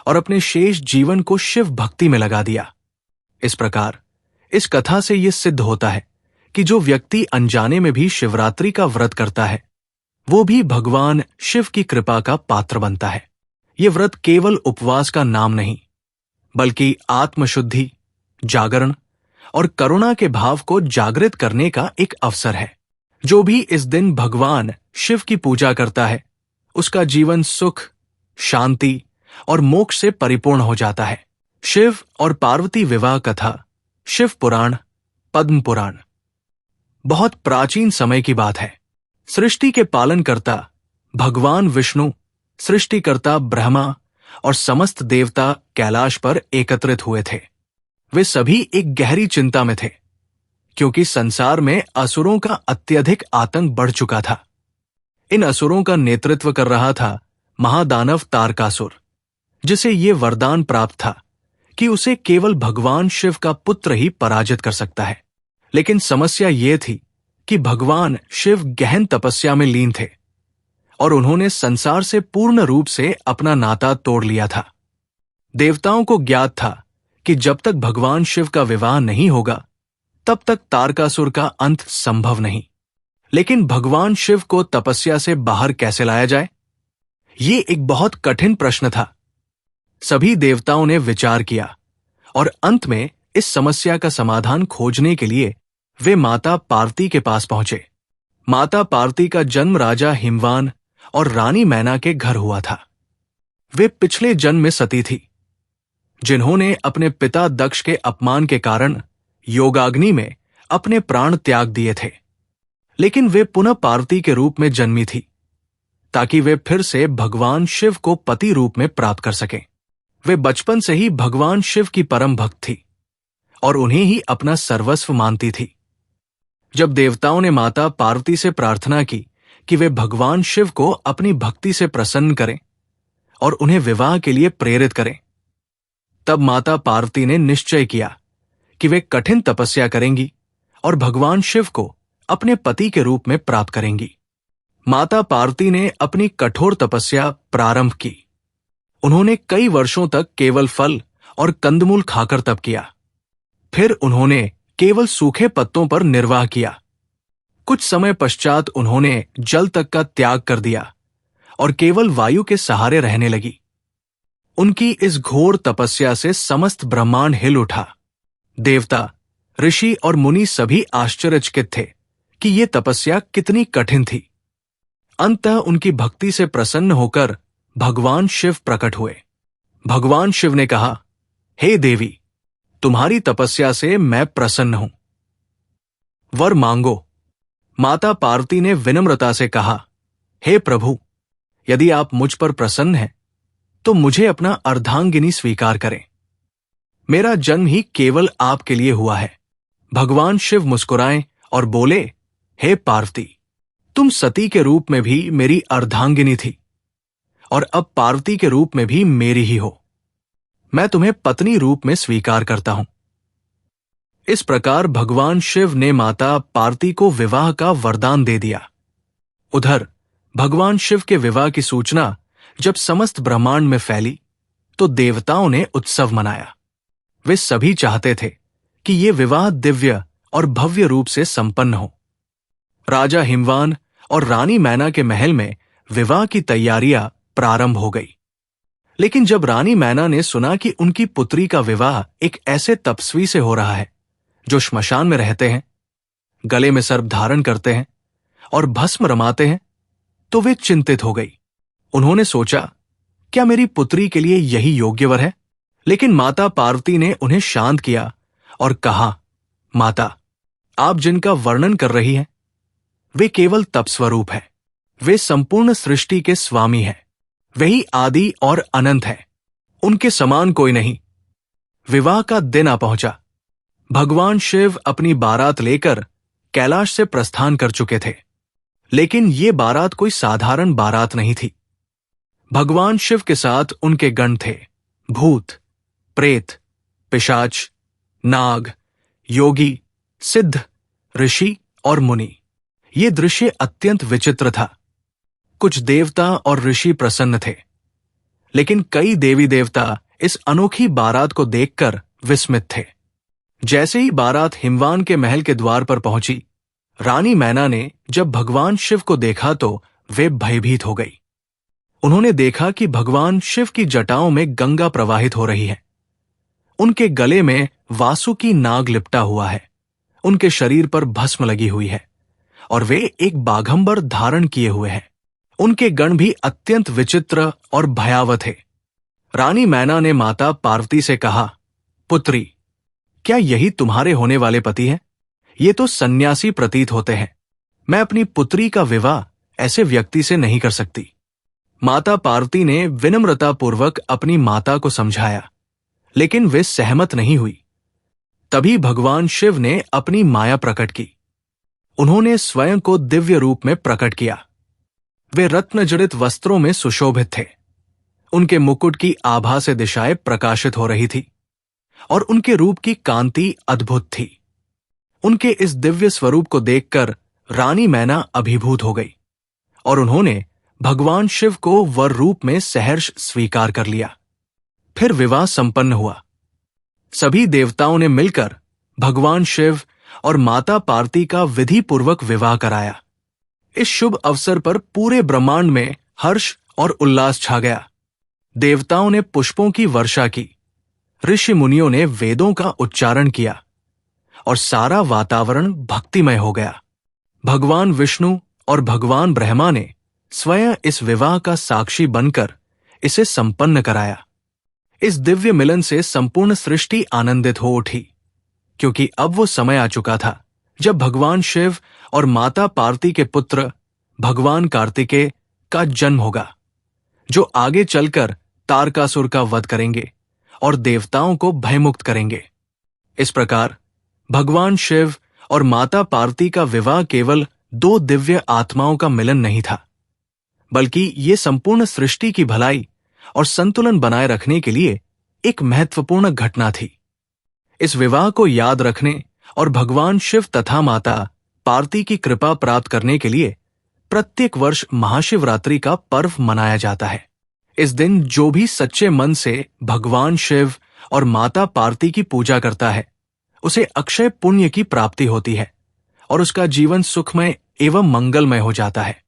और अपने शेष जीवन को शिव भक्ति में लगा दिया। इस प्रकार इस कथा से यह सिद्ध होता है कि जो व्यक्ति अनजाने में भी शिवरात्रि का व्रत करता है, वो भी भगवान शिव की कृपा का पात्र बनता है। ये व्रत केवल उपवास का नाम नहीं, बल्कि आत्मशुद्धि, जागरण और करुणा के भाव को जागृत करने का एक अवसर है। जो भी इस दिन भगवान शिव की पूजा करता है, उसका जीवन सुख, शांति और मोक्ष से परिपूर्ण हो जाता है। शिव और पार्वती विवाह कथा, शिव पुराण, पद्म पुराण। बहुत प्राचीन समय की बात है। सृष्टि के पालनकर्ता भगवान विष्णु, सृष्टिकर्ता ब्रह्मा और समस्त देवता कैलाश पर एकत्रित हुए थे। वे सभी एक गहरी चिंता में थे, क्योंकि संसार में असुरों का अत्यधिक आतंक बढ़ चुका था। इन असुरों का नेतृत्व कर रहा था महादानव तारकासुर, जिसे ये वरदान प्राप्त था कि उसे केवल भगवान शिव का पुत्र ही पराजित कर सकता है। लेकिन समस्या ये थी कि भगवान शिव गहन तपस्या में लीन थे और उन्होंने संसार से पूर्ण रूप से अपना नाता तोड़ लिया था। देवताओं को ज्ञात था कि जब तक भगवान शिव का विवाह नहीं होगा, तब तक तारकासुर का अंत संभव नहीं। लेकिन भगवान शिव को तपस्या से बाहर कैसे लाया जाए? ये एक बहुत कठिन प्रश्न था। सभी देवताओं ने विचार किया और अंत में इस समस्या का समाधान खोजने के लिए वे माता पार्वती के पास पहुंचे। माता पार्वती का जन्म राजा हिमवान और रानी मैना के घर हुआ था। वे पिछले जन्म में सती थी, जिन्होंने अपने पिता दक्ष के अपमान के कारण योगाग्नि में अपने प्राण त्याग दिए थे। लेकिन वे पुनः पार्वती के रूप में जन्मी थी, ताकि वे फिर से भगवान शिव को पति रूप में प्राप्त कर सकें। वे बचपन से ही भगवान शिव की परम भक्त थी और उन्हें ही अपना सर्वस्व मानती थी। जब देवताओं ने माता पार्वती से प्रार्थना की कि वे भगवान शिव को अपनी भक्ति से प्रसन्न करें और उन्हें विवाह के लिए प्रेरित करें, तब माता पार्वती ने निश्चय किया कि वे कठिन तपस्या करेंगी और भगवान शिव को अपने पति के रूप में प्राप्त करेंगी। माता पार्वती ने अपनी कठोर तपस्या प्रारंभ की। उन्होंने कई वर्षों तक केवल फल और कंदमूल खाकर तप किया। फिर उन्होंने केवल सूखे पत्तों पर निर्वाह किया। कुछ समय पश्चात उन्होंने जल तक का त्याग कर दिया और केवल वायु के सहारे रहने लगी। उनकी इस घोर तपस्या से समस्त ब्रह्मांड हिल उठा। देवता, ऋषि और मुनि सभी आश्चर्यचकित थे कि ये तपस्या कितनी कठिन थी। अंततः उनकी भक्ति से प्रसन्न होकर भगवान शिव प्रकट हुए। भगवान शिव ने कहा, हे देवी, तुम्हारी तपस्या से मैं प्रसन्न हूं। वर मांगो। माता पार्वती ने विनम्रता से कहा, हे प्रभु, यदि आप मुझ पर प्रसन्न हैं तो मुझे अपना अर्धांगिनी स्वीकार करें। मेरा जन्म ही केवल आपके लिए हुआ है। भगवान शिव मुस्कुराए और बोले, हे पार्वती, तुम सती के रूप में भी मेरी अर्धांगिनी थी और अब पार्वती के रूप में भी मेरी ही हो। मैं तुम्हें पत्नी रूप में स्वीकार करता हूं। इस प्रकार भगवान शिव ने माता पार्वती को विवाह का वरदान दे दिया। उधर भगवान शिव के विवाह की सूचना जब समस्त ब्रह्मांड में फैली तो देवताओं ने उत्सव मनाया। वे सभी चाहते थे कि ये विवाह दिव्य और भव्य रूप से संपन्न हो। राजा हिमवान और रानी मैना के महल में विवाह की तैयारियां प्रारंभ हो गई। लेकिन जब रानी मैना ने सुना कि उनकी पुत्री का विवाह एक ऐसे तपस्वी से हो रहा है जो श्मशान में रहते हैं, गले में सर्प धारण करते हैं और भस्म रमाते हैं, तो वे चिंतित हो गई। उन्होंने सोचा, क्या मेरी पुत्री के लिए यही योग्य वर है? लेकिन माता पार्वती ने उन्हें शांत किया और कहा, माता, आप जिनका वर्णन कर रही हैं वे केवल तपस्वरूप हैं। वे संपूर्ण सृष्टि के स्वामी हैं। वही आदि और अनंत है। उनके समान कोई नहीं। विवाह का दिन आ पहुंचा। भगवान शिव अपनी बारात लेकर कैलाश से प्रस्थान कर चुके थे। लेकिन ये बारात कोई साधारण बारात नहीं थी। भगवान शिव के साथ उनके गण थे। भूत, प्रेत, पिशाच, नाग, योगी, सिद्ध, ऋषि और मुनि। ये दृश्य अत्यंत विचित्र था। कुछ देवता और ऋषि प्रसन्न थे, लेकिन कई देवी देवता इस अनोखी बारात को देखकर विस्मित थे। जैसे ही बारात हिमवान के महल के द्वार पर पहुंची, रानी मैना ने जब भगवान शिव को देखा तो वे भयभीत हो गई। उन्होंने देखा कि भगवान शिव की जटाओं में गंगा प्रवाहित हो रही है। उनके गले में वासुकी नाग लिपटा हुआ है। उनके शरीर पर भस्म लगी हुई है और वे एक बाघंबर धारण किए हुए हैं। उनके गण भी अत्यंत विचित्र और भयावह थे। रानी मैना ने माता पार्वती से कहा, पुत्री, क्या यही तुम्हारे होने वाले पति हैं? ये तो सन्यासी प्रतीत होते हैं। मैं अपनी पुत्री का विवाह ऐसे व्यक्ति से नहीं कर सकती। माता पार्वती ने विनम्रतापूर्वक अपनी माता को समझाया, लेकिन वे सहमत नहीं हुई। तभी भगवान शिव ने अपनी माया प्रकट की। उन्होंने स्वयं को दिव्य रूप में प्रकट किया। वे रत्नजड़ित वस्त्रों में सुशोभित थे। उनके मुकुट की आभा से दिशाएं प्रकाशित हो रही थी और उनके रूप की कांति अद्भुत थी। उनके इस दिव्य स्वरूप को देखकर रानी मैना अभिभूत हो गई और उन्होंने भगवान शिव को वर रूप में सहर्ष स्वीकार कर लिया। फिर विवाह संपन्न हुआ। सभी देवताओं ने मिलकर भगवान शिव और माता पार्वती का विधि पूर्वक विवाह कराया। इस शुभ अवसर पर पूरे ब्रह्मांड में हर्ष और उल्लास छा गया। देवताओं ने पुष्पों की वर्षा की, ऋषि मुनियों ने वेदों का उच्चारण किया और सारा वातावरण भक्तिमय हो गया। भगवान विष्णु और भगवान ब्रह्मा ने स्वयं इस विवाह का साक्षी बनकर इसे संपन्न कराया। इस दिव्य मिलन से संपूर्ण सृष्टि आनंदित हो उठी, क्योंकि अब वो समय आ चुका था जब भगवान शिव और माता पार्वती के पुत्र भगवान कार्तिकेय का जन्म होगा, जो आगे चलकर तारकासुर का वध करेंगे और देवताओं को भयमुक्त करेंगे। इस प्रकार भगवान शिव और माता पार्वती का विवाह केवल दो दिव्य आत्माओं का मिलन नहीं था, बल्कि ये संपूर्ण सृष्टि की भलाई और संतुलन बनाए रखने के लिए एक महत्वपूर्ण घटना थी। इस विवाह को याद रखने और भगवान शिव तथा माता पार्वती की कृपा प्राप्त करने के लिए प्रत्येक वर्ष महाशिवरात्रि का पर्व मनाया जाता है। इस दिन जो भी सच्चे मन से भगवान शिव और माता पार्वती की पूजा करता है, उसे अक्षय पुण्य की प्राप्ति होती है और उसका जीवन सुखमय एवं मंगलमय हो जाता है।